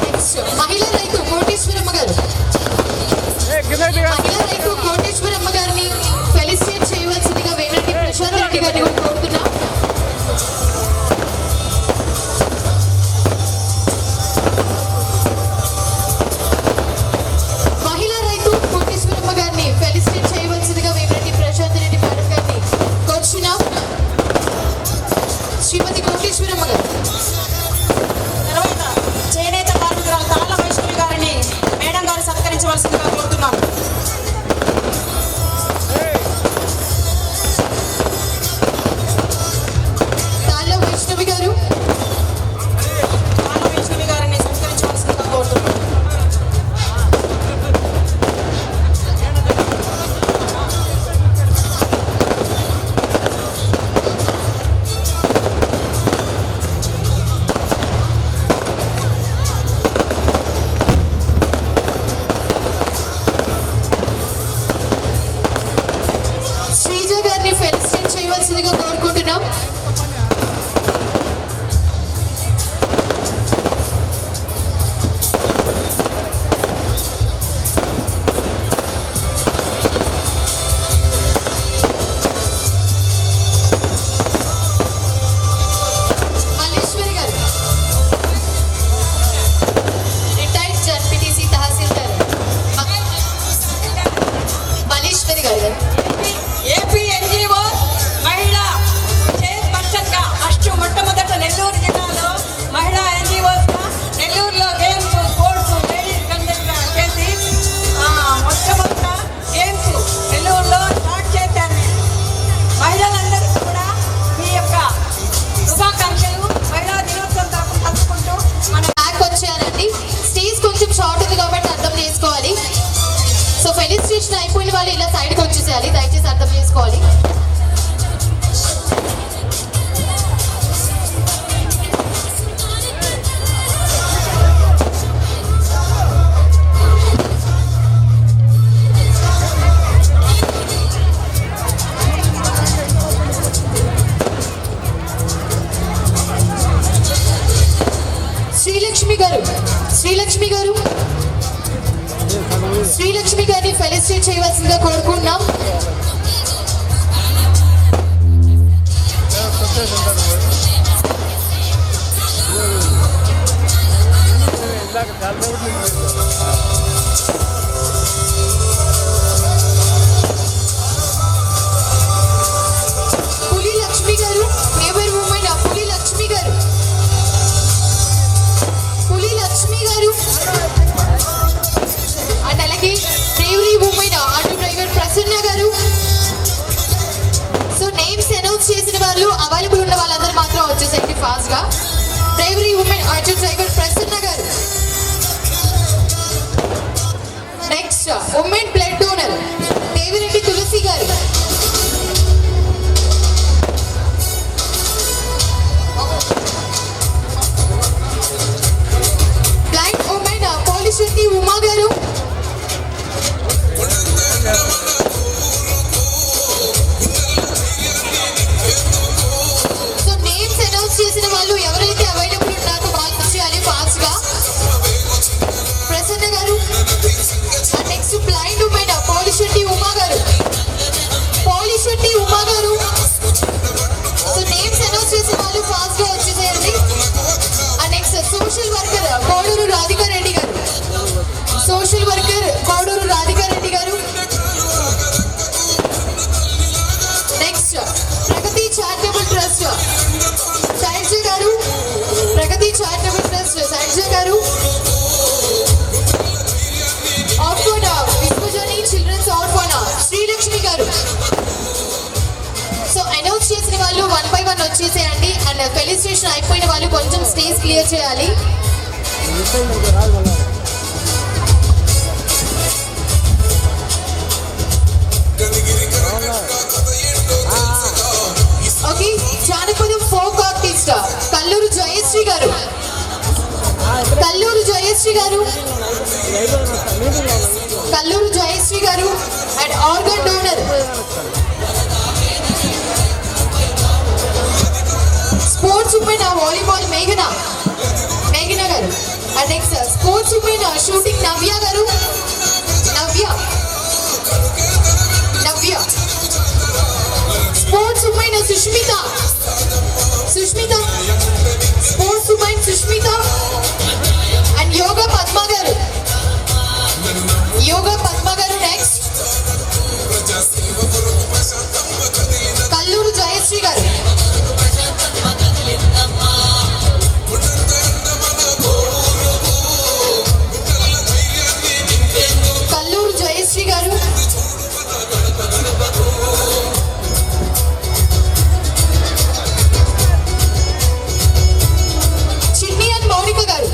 నెక్స్ట్ మహిళా రైతు కోటేశ్వరమ్మ గారు. మహిళా రైతు కోటేశ్వరమ్మ గారిని ఫెలిసిటేట్ చేయవలసిందిగా వేమిరెడ్డి ప్రశాంత్ రెడ్డి గారిని కోరుకుంటున్నాం. మహిళా రైతు కోటేశ్వరమ్మ గారిని ఫెలిసిటేట్ చేయవలసిందిగా వేమిరెడ్డి ప్రశాంత్ రెడ్డి మేడం గారిని కోరుచున్నాం. శ్రీమతి కోటేశ్వరమ్మ గారు. తర్వాత చేనేత కార్మికురాలు కాళ్ళ వైష్ణవి గారిని మేడం గారు సత్కరించవలసిందిగా కోరుతున్నాను. తాళ్ళ వైష్ణవి గారు. కాళ్ళ వైష్ణవి గారిని సత్కరించవలసిందిగా కోరుతున్నాను. శ్రీజ గారిని ఫెలిసిటేట్ చేయవలసిందిగా కోరుకుంటున్నాం. మల్లేశ్వరి గారు. రిటైర్డ్ జడ్పీటీసీ తహసీల్దార్ మల్లేశ్వరి గారు. ఏపీ ఎన్జిఓ మహిళా చైర్పర్సన్గా మొట్టమొదట నెల్లూరు జిల్లాలో మహిళా ఎన్జిఓస్గా నెల్లూరులో గేమ్స్ స్పోర్ట్స్ లేడీస్ కండక్ట్ చేసి మొట్టమొదట గేమ్స్ నెల్లూరులో స్టార్ట్ చేశాను. మహిళలందరికీ కూడా మీ యొక్క శుభాకాంక్షలు మహిళా దినోత్సవం తరపున తలుపుకుంటూ మన బ్యాక్ వచ్చేయాలండి. స్టేజ్ కొంచెం షార్ట్ ఉంది కాబట్టి అర్థం చేసుకోవాలి. సో ఫెలిసిటేషన్ అయిపోయిన వాళ్ళు ఇలా సైడ్కి వచ్చేసేయాలి. దయచేసి అర్థం చేసుకోవాలి. శ్రీలక్ష్మి గారు. శ్రీలక్ష్మి గారు. శ్రీలక్ష్మి గారిని ఫెలిసిటేట్ చేయవలసిందిగా కోరుకుంటున్నాం. వాళ్ళు అవైలబుల్ ఉన్న వాళ్ళందరూ మాత్రం వచ్చేసేయండి ఫాస్ట్ గా. Bravery women Arjun driver Prasanna గారు. Next women blood donor Devireddy Tulasi garu. Blind women Polisetti Uma గారు. సో నేమ్స్ అనౌన్స్ చేసిన వాళ్ళు ఎవరైతే అవైలబుల్ ఉన్నారో వాళ్ళు వచ్చేయాలి ఫాస్ట్ గా. ప్రసన్న గారు. Next blind women Polisetti Uma గారు. పోలిశెట్టి ఉమా గారు. సో నేమ్స్ అనౌన్స్ చేసిన వాళ్ళు ఫాస్ట్ గా వచ్చేసేయండి. Next social worker Koduru Radhika Reddy గారు. సోషల్ వర్కర్ కోడూరు రాధికా రెడ్డి గారు. నెక్స్ట్ ప్రగతి చారిటబుల్ ట్రస్ట్ సైడ్జ గారు. ప్రగతి చారిటబుల్ ట్రస్ట్ సైడ్జ గారు. ఆర్ఫోనా విశ్వజని చిల్డ్రన్స్ ఆర్ఫోనా శ్రీలక్ష్మి గారు. సో అనౌన్స్ చేసిన వాళ్ళు 1 by 1 వచ్చేసేయండి. అండ్ ఫెలిసిటేషన్ అయిపోయిన వాళ్ళు కొంచెం స్టేజ్ క్లియర్ చేయాలి. ఓకే జానపదం ఫోక్ ఆర్టిస్ట్ కల్లూరు జయశ్రీ గారు. కల్లూరు జయశ్రీ గారు. కల్లూరు జయశ్రీ గారు. And organ donor sports women volleyball మేఘన garu. And next sports women shooting Navya garu. Navya. Sports women Sushmita. Sports women Sushmita. And yoga Padma garu. Next Kalluru Jayashree garu. Kalluru Jayashree గారు. చిన్ని and Mounika garu.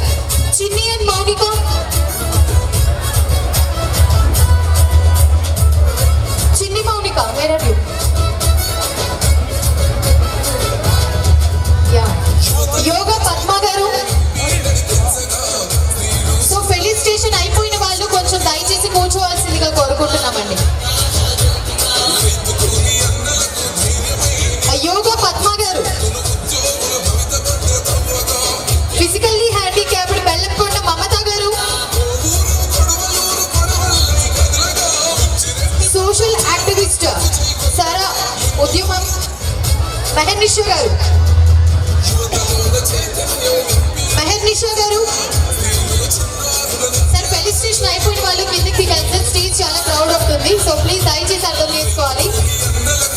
Chinni Mounika where are you? Yoga Padma garu. So felicitation అయిపోయిన వాళ్ళు కొంచెం దయచేసి కూర్చోవాల్సిందిగా కోరుకుంటున్నామండి. యోగా పద్మ గారు. ఫిజికల్లీ హ్యాండిక్యాప్డ్ బెల్లంకొండ మమత గారు. సోషల్ యాక్టివిస్ట్ సారా ఉద్యమం మెహర్నిషా గారు. సార్ ఫెలిసిటేషన్ అయిపోయిన వాళ్ళు కిందకి వెళ్తే స్టేజ్ చాలా క్రౌడ్ అవుతుంది. సో ప్లీజ్ దయచేసి అర్థం చేసుకోవాలి.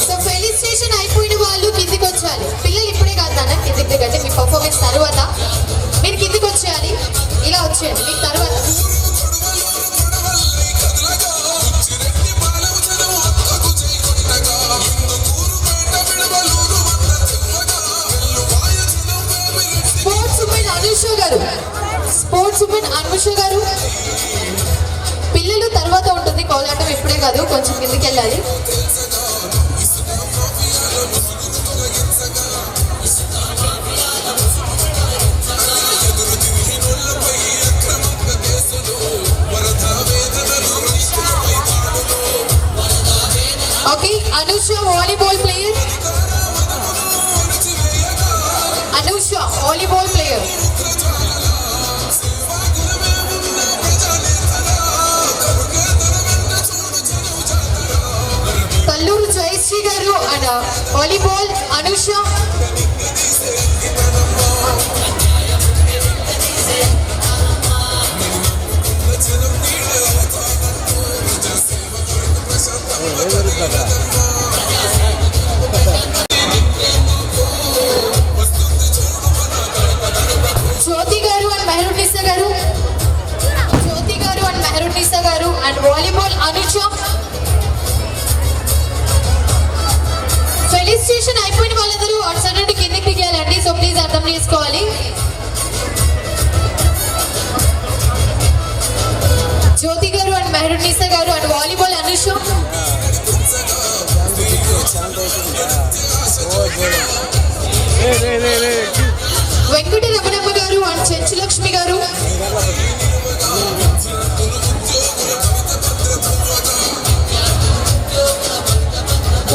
సో ఫెలిసిటేషన్ అయిపోయిన వాళ్ళు కిందికి వచ్చేయాలి. పిల్లలు ఇప్పుడే కాదు నాన్న కిందికి దిగండి. మీ పర్ఫార్మెన్స్ తర్వాత మీరు కిందికి వచ్చేయాలి. ఇలా వచ్చేయండి. మీకు తర్వాత స్పోర్ట్స్ ఉమెన్ అనుష గారు. పిల్లలు తర్వాత ఉంటుంది కోలాటం, ఇప్పుడే కాదు, కొంచెం కిందకి వెళ్ళాలి. Okay Anusha volleyball player. Kalluru Jayashree గారు అండ్ వాలీబాల్ అనుష. జ్యోతి గారు అండ్ మెహరున్నీసా గారు. And volleyball Anusha. ఫెలిసిటేషన్ అయిపోయిన వాళ్ళందరూ తెలియజేసుకోవాలి. జ్యోతి గారు అండ్ మెహరున్నీసా గారు అండ్ వాలీబాల్ అనుష, వెంకట రమణమ్మ గారు అండ్ చెంచులక్ష్మి గారు,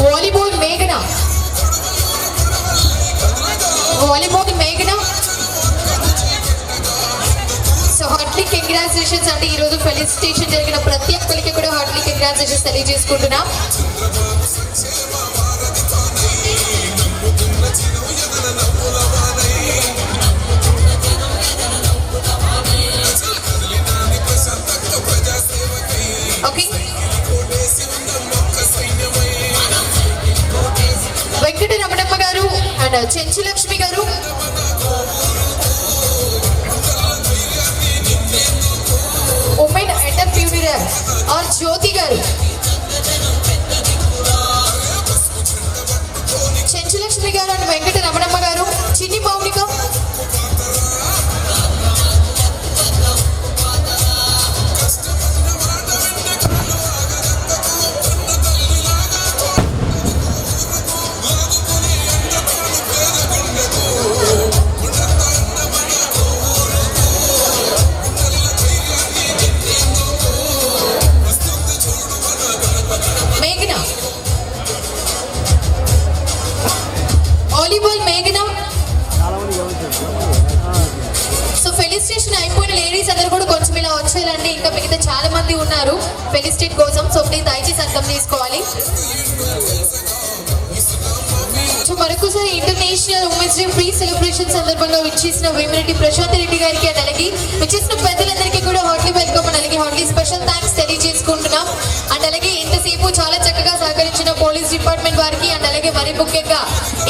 వాలీబాల్ మేఘన, సో హార్ట్లీ కంగ్రాచులేషన్స్ అంటే ఈ రోజు ఫెలిసిటేషన్ జరిగిన ప్రతి ఒక్కరికి కూడా హార్ట్లీ కంగ్రాచులేషన్స్ తెలియజేసుకుంటున్నాం. ఓకే, వెంకట రమణమ్మ గారు అండ్ చెంచులక్ష్మి గారు, ఉమెన్ ఎంటర్‌ప్రెన్యూర్ ఆర్ జ్యోతి గారు, చెంచులక్ష్మి గారు అండ్ వెంకట రమణమ్మ గారు, చిన్ని మౌనిక, మేఘన, వాలీబాల్ మేఘన. సో ఫెలిసిటేషన్ అయిపోయిన లేడీస్ అందరూ కూడా కొంచెం ఇలా వచ్చేయాలండి. ఇంకా మిగతా చాలా మంది ఉన్నారు ఫెలిసిటేట్ కోసం. సో ప్లీజ్ దయచేసి అర్థం చేసుకోవాలి. సో మరొకసారి international women's day pre celebration సందర్భంగా విచ్చేసిన వేమిరెడ్డి ప్రశాంత్ రెడ్డి గారికి అండ్ అలాగే విచ్చేసిన పెద్దలందరికీ కూడా హార్ట్లీ వెల్కమ్ అండ్ అలాగే హార్ట్లీ స్పెషల్ థ్యాంక్స్ తెలియజేసుకుంటున్నాం. అండ్ అలాగే ఇంతసేపు చాలా చక్కగా సహకరించిన పోలీస్ డిపార్ట్మెంట్ వారికి అండ్ అలాగే మరి ముఖ్యంగా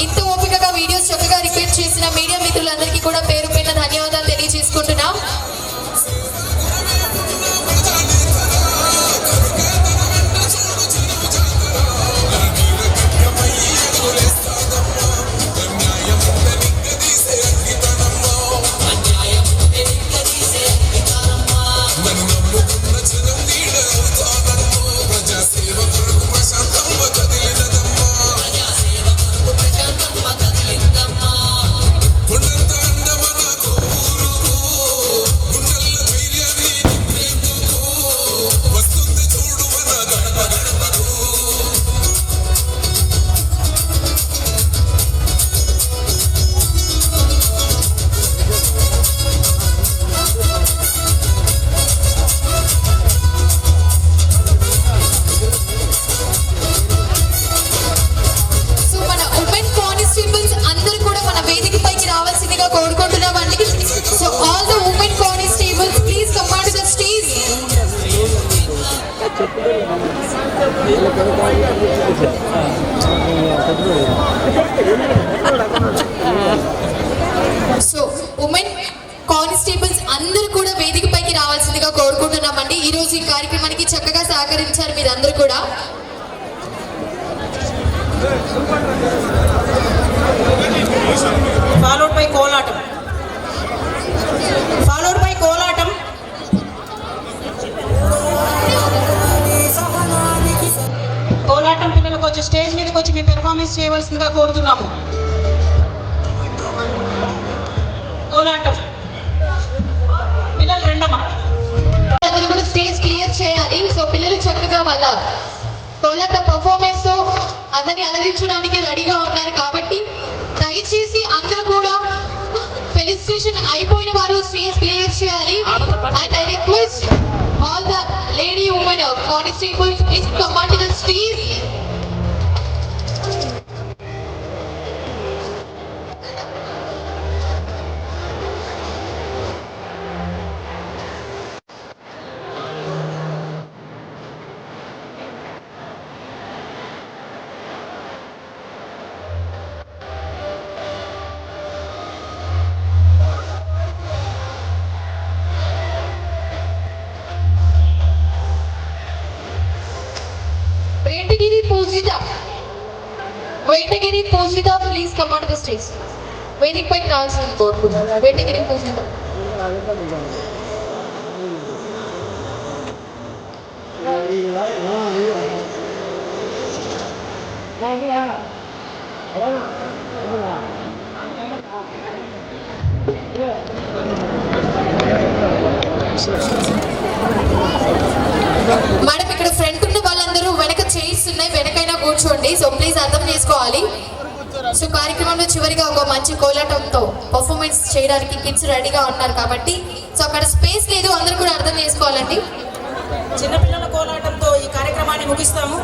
ఇంత ఓపికగా వీడియోస్ చక్కగా రికార్డ్ చేసిన మీడియా మిత్రులందరికీ కూడా పేరు పైన ధన్యవాదాలు తెలియజేసుకుంటున్నాం. కోరుకుంటున్నామండి. So all the women constables please come on to the stage. So women constables అందరూ కూడా వేదికపైకి రావాల్సిందిగా కోరుకుంటున్నామండి. ఈ రోజు ఈ కార్యక్రమానికి చక్కగా సహకరించారు మీరందరూ కూడా. Followed by Kolatam, followed by Kolatam. కోలాటం పిల్లలకు వచ్చి స్టేజ్ మీదకి వచ్చి మేము పెర్ఫార్మెన్స్ చేయవలసిందిగా కోరుతున్నాము. కోలాటం పిల్లలు రెండమ్మా. అందరూ కూడా స్టేజ్ క్లియర్ చేయాలి. సో పిల్లలు చక్కగా వాళ్ళ కోలాటం పర్ఫార్మెన్స్ అందరినీ అలరించడానికి రెడీగా ఉన్నారు కాబట్టి దయచేసి అందరూ కూడా ఫెలిసిటేషన్ అయిపోయిన వారు స్టేజ్ క్లియర్ చేయాలి. And I request all the lady women constables please come on to the stage. Vettagiri Pujita, please come on to the stage. వేదిక పైకి రావాల్సింది కోరుకుంటున్నాను. వేదిక రిక్వెస్ట్. మేడం ఇక్కడ ఫ్రంట్ ఉన్న వాళ్ళందరూ వెనక చైర్స్ ఉన్నాయి, వెనకైనా కూర్చోండి. సో ప్లీజ్ అర్థం చేసుకోవాలి. సో కార్యక్రమంలో చివరిగా ఒక మంచి కోలాటంతో పర్ఫార్మెన్స్ చేయడానికి కిడ్స్ రెడీగా ఉన్నారు కాబట్టి సో అక్కడ స్పేస్ లేదు, అందరూ కూడా అర్థం చేసుకోవాలండి. చిన్నపిల్లల కోలాటంతో ఈ కార్యక్రమాన్ని ముగిస్తాము.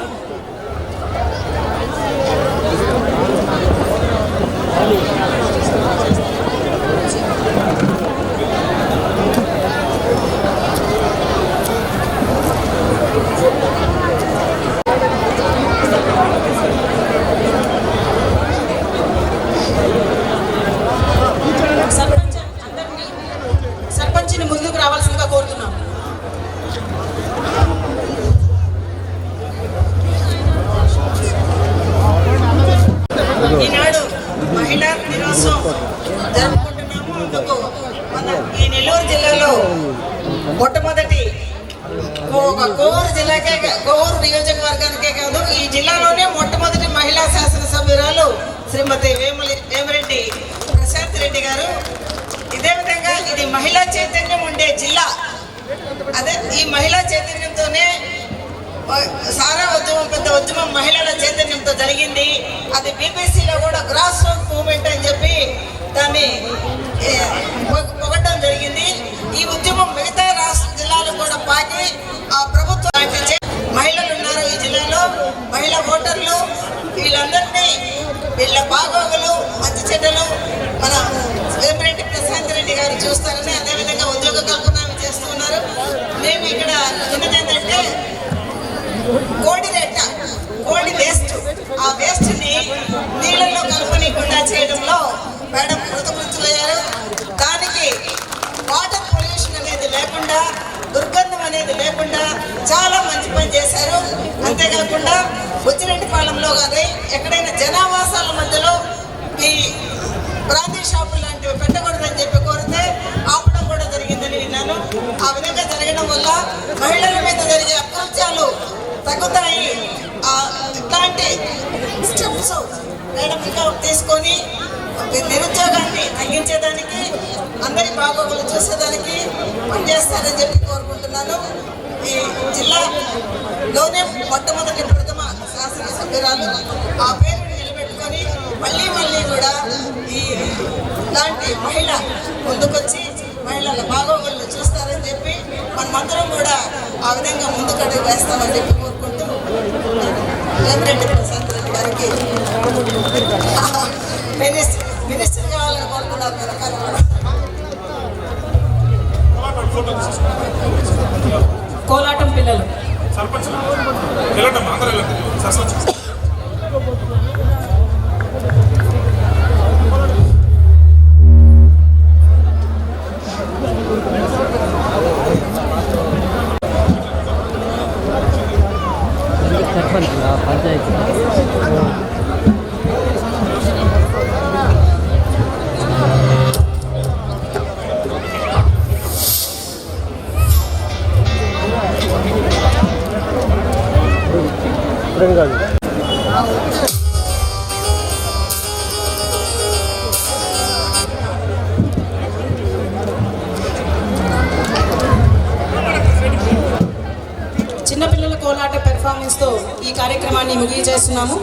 సర్పంచ్ని ముందుకు రావాల్సిందిగా కోరుతున్నాం. ఈనాడు మహిళా దినోత్సవం జరుపుకుంటున్నాము. అందుకు మన ఈ నెల్లూరు జిల్లాలో మొట్టమొదటి కోవూరు నియోజకవర్గానికే కాదు, ఈ జిల్లాలోనే మొట్టమొదటి మహిళా శాసనసభ్యురాలు శ్రీమతి వేమిరెడ్డి ప్రశాంత్ రెడ్డి గారు. ఇదే విధంగా ఇది మహిళా చైతన్యం ఉండే జిల్లా. అదే ఈ మహిళా చైతన్యంతోనే సారా ఉద్యమం, పెద్ద ఉద్యమం మహిళల చైతన్యంతో జరిగింది. అది బీబీసీలో కూడా గ్రాస్ రూట్ మూవ్మెంట్ అని చెప్పి దాన్ని పొగట్టడం జరిగింది. ఈ ఉద్యమం మిగతా రాష్ట్ర జిల్లాలు కూడా పాకి ఆ ప్రభుత్వం మహిళలు ఉన్నారు ఈ జిల్లాలో, మహిళా ఓటర్లు, వీళ్ళందరినీ వీళ్ళ బాగోగులు మంచి చెడ్డలు మన వేమిరెడ్డి ప్రశాంత్ రెడ్డి గారు చూస్తారని, అదేవిధంగా ఉద్యోగ కల్పన చేస్తున్నారు. మేము ఇక్కడ ఉన్నది ఏంటంటే కోడి వేస్ట్, ఆ వేస్ట్ని నీళ్ళల్లో కలపనీయకుండా చేయడంలో మేడం కృతకృత్యులయ్యారు. దానికి వాటర్ పొల్యూషన్ అనేది లేకుండా, దుర్గంధం అనేది లేకుండా చాలా మంచి పని చేశారు. అంతేకాకుండా బుచ్చిరెడ్డిపాలెంలో కానీ ఎక్కడైనా జనావాసాల మధ్యలో ఈ బ్రాందీ షాపులు లాంటివి పెట్టకూడదని చెప్పి కోరితే ఆపడం కూడా జరిగిందని విన్నాను. ఆ విధంగా జరగడం వల్ల మహిళల మీద జరిగే అకృత్యాలు తగ్గుతాయి. ఇట్లాంటి స్టెప్స్ మేడం ఇంకా తీసుకొని నిరుద్యోగాన్ని తగ్గించేదానికి, అందరి బాగోగులు చూసేదానికి పనిచేస్తారని చెప్పి కోరుకుంటున్నాను. ఈ జిల్లాలోనే మొట్టమొదటి ప్రథమ శాసనసభ్యురాలు, ఆ పేరుని నిలబెట్టుకొని మళ్ళీ కూడా ఇలాంటి మహిళ ముందుకొచ్చి మహిళల బాగోగులు చూస్తారని చెప్పి మనమందరం కూడా ఆ విధంగా ముందుకడుగు వేస్తామని చెప్పి కోరుకుంటూ వేమిరెడ్డి ప్రశాంత్ రెడ్డి గారికి మినిస్టర్ కావాలని కోరుకున్నారు. కోలాటం పిల్లలు చిన్నపిల్లల కోలాట పెర్ఫార్మెన్స్తో ఈ కార్యక్రమాన్ని ముగియజేస్తున్నాము.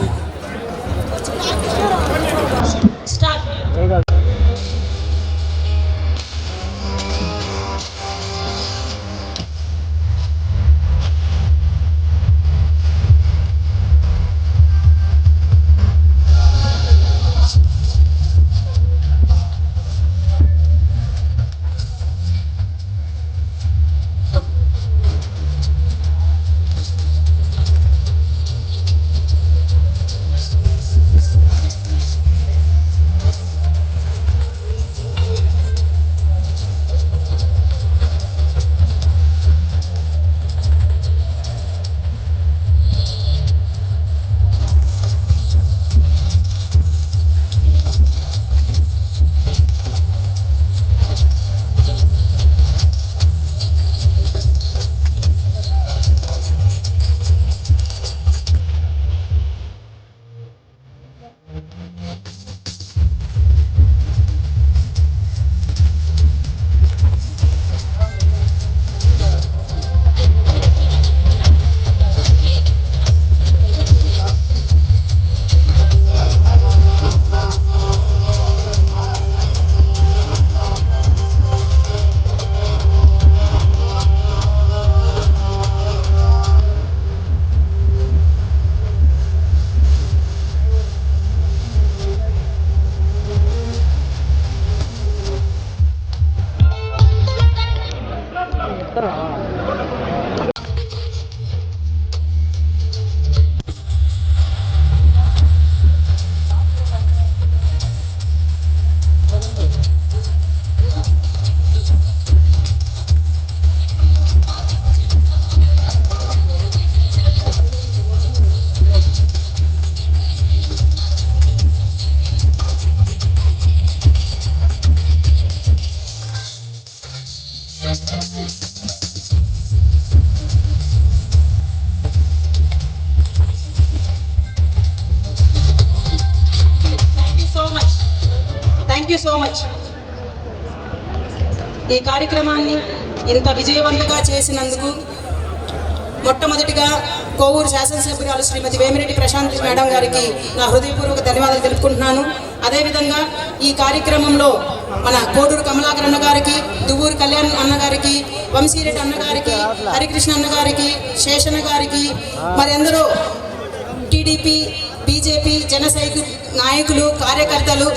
So much. ఈ కార్యక్రమాన్ని ఇంత విజయవంతంగా చేసినందుకు మొట్టమొదటిగా కోవూరు శాసనసభ్యురాలు శ్రీమతి వేమిరెడ్డి ప్రశాంత్ మేడం గారికి నా హృదయపూర్వక ధన్యవాదాలు తెలుపుకుంటున్నాను. అదేవిధంగా ఈ కార్యక్రమంలో మన కోడూరు కమలాకర్ అన్న గారికి, దువ్వూరు కళ్యాణ్ అన్న గారికి, వంశీరెడ్డి అన్న గారికి, హరికృష్ణ అన్న గారికి, శేషన్న గారికి, మరి ఎందరో టీడీపీ, బీజేపీ, జనసైనిక నాయకులు, కార్యకర్తలు,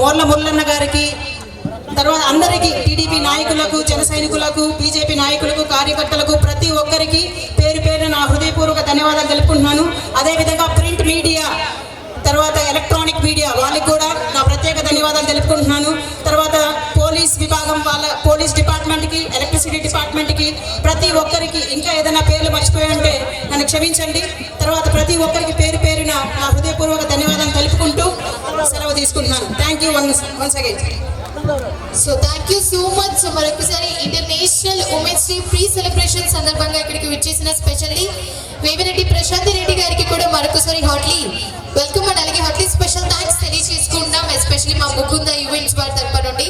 మోర్ల మురళన్న గారికి, తర్వాత అందరికీ టీడీపీ నాయకులకు, జన సైనికులకు, బీజేపీ నాయకులకు, కార్యకర్తలకు ప్రతి ఒక్కరికి పేరు పేరు నా హృదయపూర్వక ధన్యవాదాలు తెలుపుకుంటున్నాను. అదేవిధంగా ప్రింట్ మీడియా, తర్వాత ఎలక్ట్రానిక్ మీడియా వాళ్ళకి కూడా నా ప్రత్యేక ధన్యవాదాలు తెలుపుకుంటున్నాను. తర్వాత పోలీస్ విభాగం వాళ్ళ, పోలీస్ డిపార్ట్మెంట్కి, ఎలక్ట్రిసిటీ డిపార్ట్మెంట్కి, ప్రతి ఒక్కరికి ఇంకా ఏదైనా పేర్లు మర్చిపోయి ఉంటే నన్ను క్షమించండి. తర్వాత ప్రతి ఒక్కరికి పేరు పేరున నా హృదయపూర్వక ధన్యవాదాలు తెలుపుకుంటూ సెలవు తీసుకుంటున్నాను. Thank you once again. So thank you so much. So మరొకసారి international women's day pre celebration సందర్భంగా ఇక్కడికి విచ్చేసిన స్పెషల్లీ వేమిరెడ్డి ప్రశాంత్ రెడ్డి గారికి కూడా మరొకసారి హార్ట్లీ వెల్కమ్ అండ్ అలాగే హార్ట్లీ స్పెషల్ థ్యాంక్స్ తెలియజేసుకుంటాం, ఎస్పెషల్లీ మా ముకుంద ఈవెంట్స్ వారి తరపు నుండి.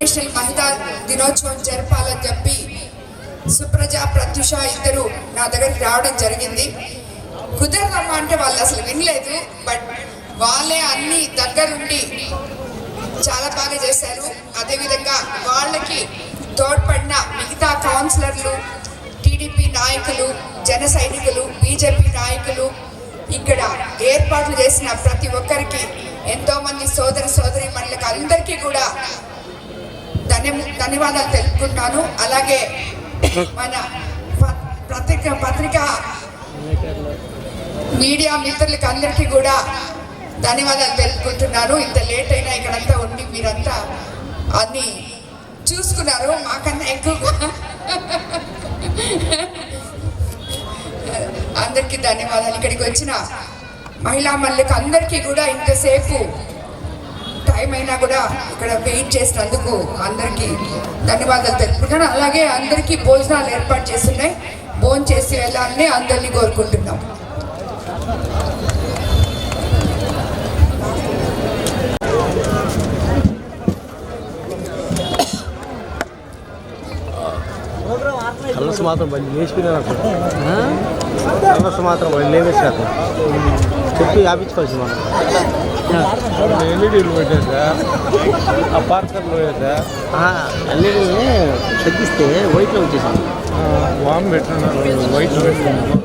నేషనల్ మహిళా దినోత్సవం జరపాలని చెప్పి సుప్రజ, ప్రత్యుష ఇద్దరు నా దగ్గరికి రావడం జరిగింది. కుదరదమ్మా అంటే వాళ్ళు అసలు వినలేదు. బట్ వాళ్ళే అన్ని దగ్గరుండి చాలా బాగా చేశారు. అదేవిధంగా వాళ్ళకి తోడ్పడిన మిగతా కౌన్సిలర్లు, టీడీపీ నాయకులు, జన సైనికులు, బీజేపీ నాయకులు, ఇక్కడ ఏర్పాట్లు చేసిన ప్రతి ఒక్కరికి, ఎంతోమంది సోదర సోదరి మనులకు అందరికీ కూడా ధన్యవాదాలు తెలుపుకుంటాను. అలాగే మన పత్రికా మీడియా మిత్రులకి అందరికీ కూడా ధన్యవాదాలు తెలుపుకుంటున్నాను. ఇంత లేట్ అయినా ఇక్కడంతా ఉండి మీరంతా అన్ని చూసుకున్నారు, మాకన్నా ఎక్కువగా. అందరికీ ధన్యవాదాలు. ఇక్కడికి వచ్చిన మహిళా మనులకు అందరికీ కూడా ఇంతసేపు టైం అయినా కూడా ఇక్కడ వెయిట్ చేసినందుకు అందరికీ ధన్యవాదాలు తెలుపుకుంటాను. అలాగే అందరికీ భోజనాలు ఏర్పాటు చేస్తున్నాయి, భోజనం చేసి వెళ్ళాలని అందరినీ కోరుకుంటున్నాం. కలర్స్ మాత్రం బండి వేసిపోయినా కలర్స్ మాత్రం బండి లేవేసాక చెప్పి ఆపించుకోవచ్చు మనం. ఎల్ఈడీలు పెట్టేసా, ఆ పార్కర్లు వేసా, ఎల్ఈడీని తగ్గిస్తే వైట్లో వచ్చేసాను. వామ్ పెట్టున్నారు, వైట్లో పెట్టుకున్నాను.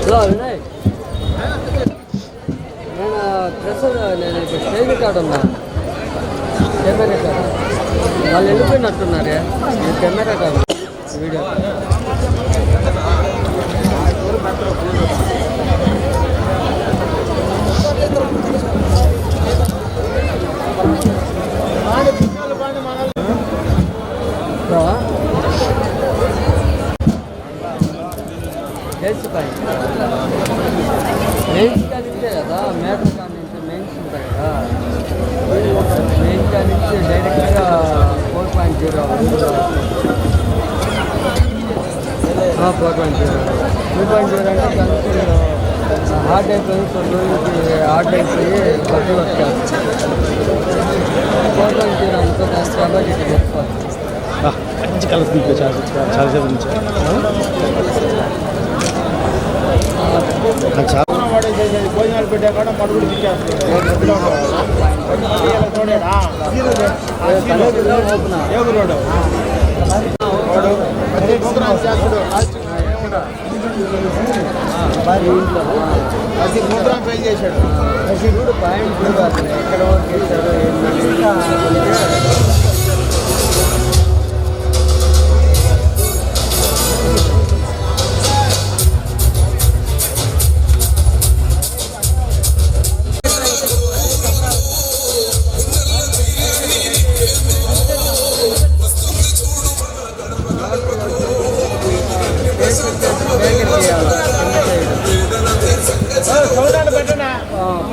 హలో వినయ్, నేను ఇప్పుడు స్టేజ్ కార్డు ఉన్నా, కెమెరా కార్డు వాళ్ళు వెళ్ళిపోయినట్టున్నారే. కెమెరా కార్డు వీడియో మెయిన్స్ కానిచ్చే కదా, మేటర్ కానించి మెయిన్స్ ఉంటాయి కదా, మెయిన్ కానించి డైరెక్ట్గా 4.0 2.0 అంటే కనెక్షన్ హార్డ్ అయిపోయి రోజుకి హార్డ్ అయిపోయి బట్టలు వస్తాయి. 4.0 అంతా కాస్త కాబట్టి ఇట్లా చెప్పుకోవాలి. మంచి కలర్స్ మీకు చాలా సేపు నుంచి భోజనాలు పెట్టా కూడా పడుగుడు పే చేశాడు. పాయింట్ ఎక్కడ వర్క్ చేశారు ఏంటంటే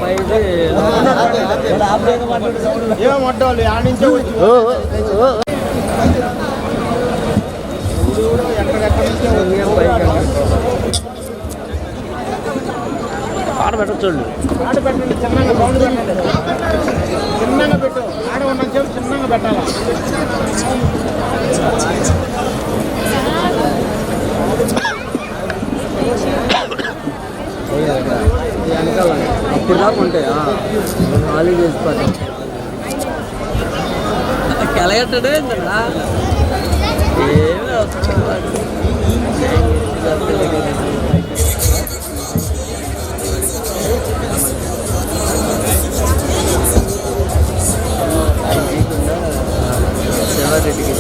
పైది ఏమంటారు ఆడించే వచ్చి ఎక్కడెక్కడి ఆడ పెట్టచ్చు ఆడ పెట్టండి చిన్నగా సౌండ్ పెట్టండి చిన్నగా పెట్టు ఆడ ఉన్న చెప్పు చిన్నగా పెట్టాలా అప్పుడు దాకా ఉంటాయి ఖాళీ చేసిపోతాం కెలగట్టడే ఏమి శివారెడ్డికి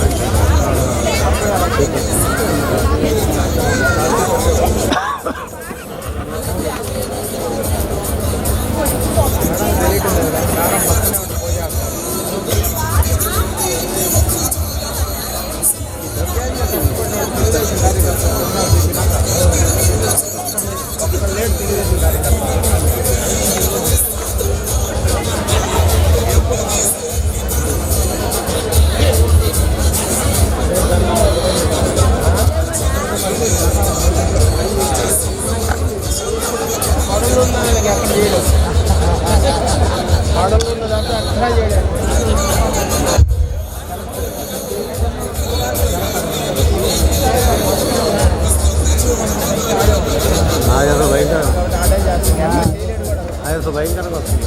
భయంకరంగా వస్తుంది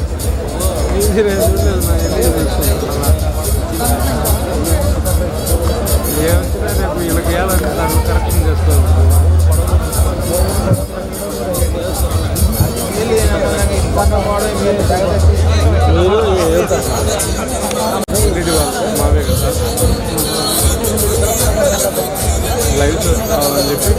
ఏమొచ్చినా రేపు వీళ్ళకి వేయాలంటే దాన్ని కరెక్షన్ చేసుకోవాలి మావే కదా లైవ్ కావాలని చెప్పి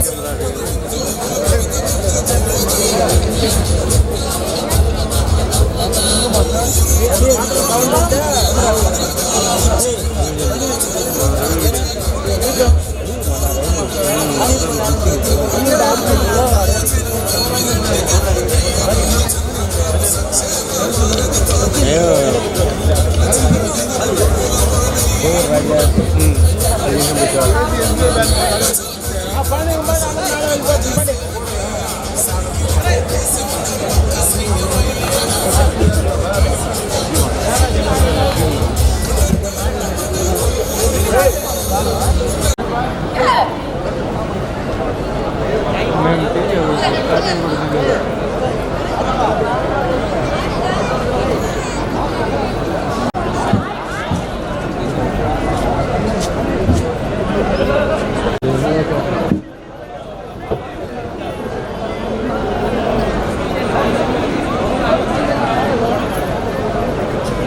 మేము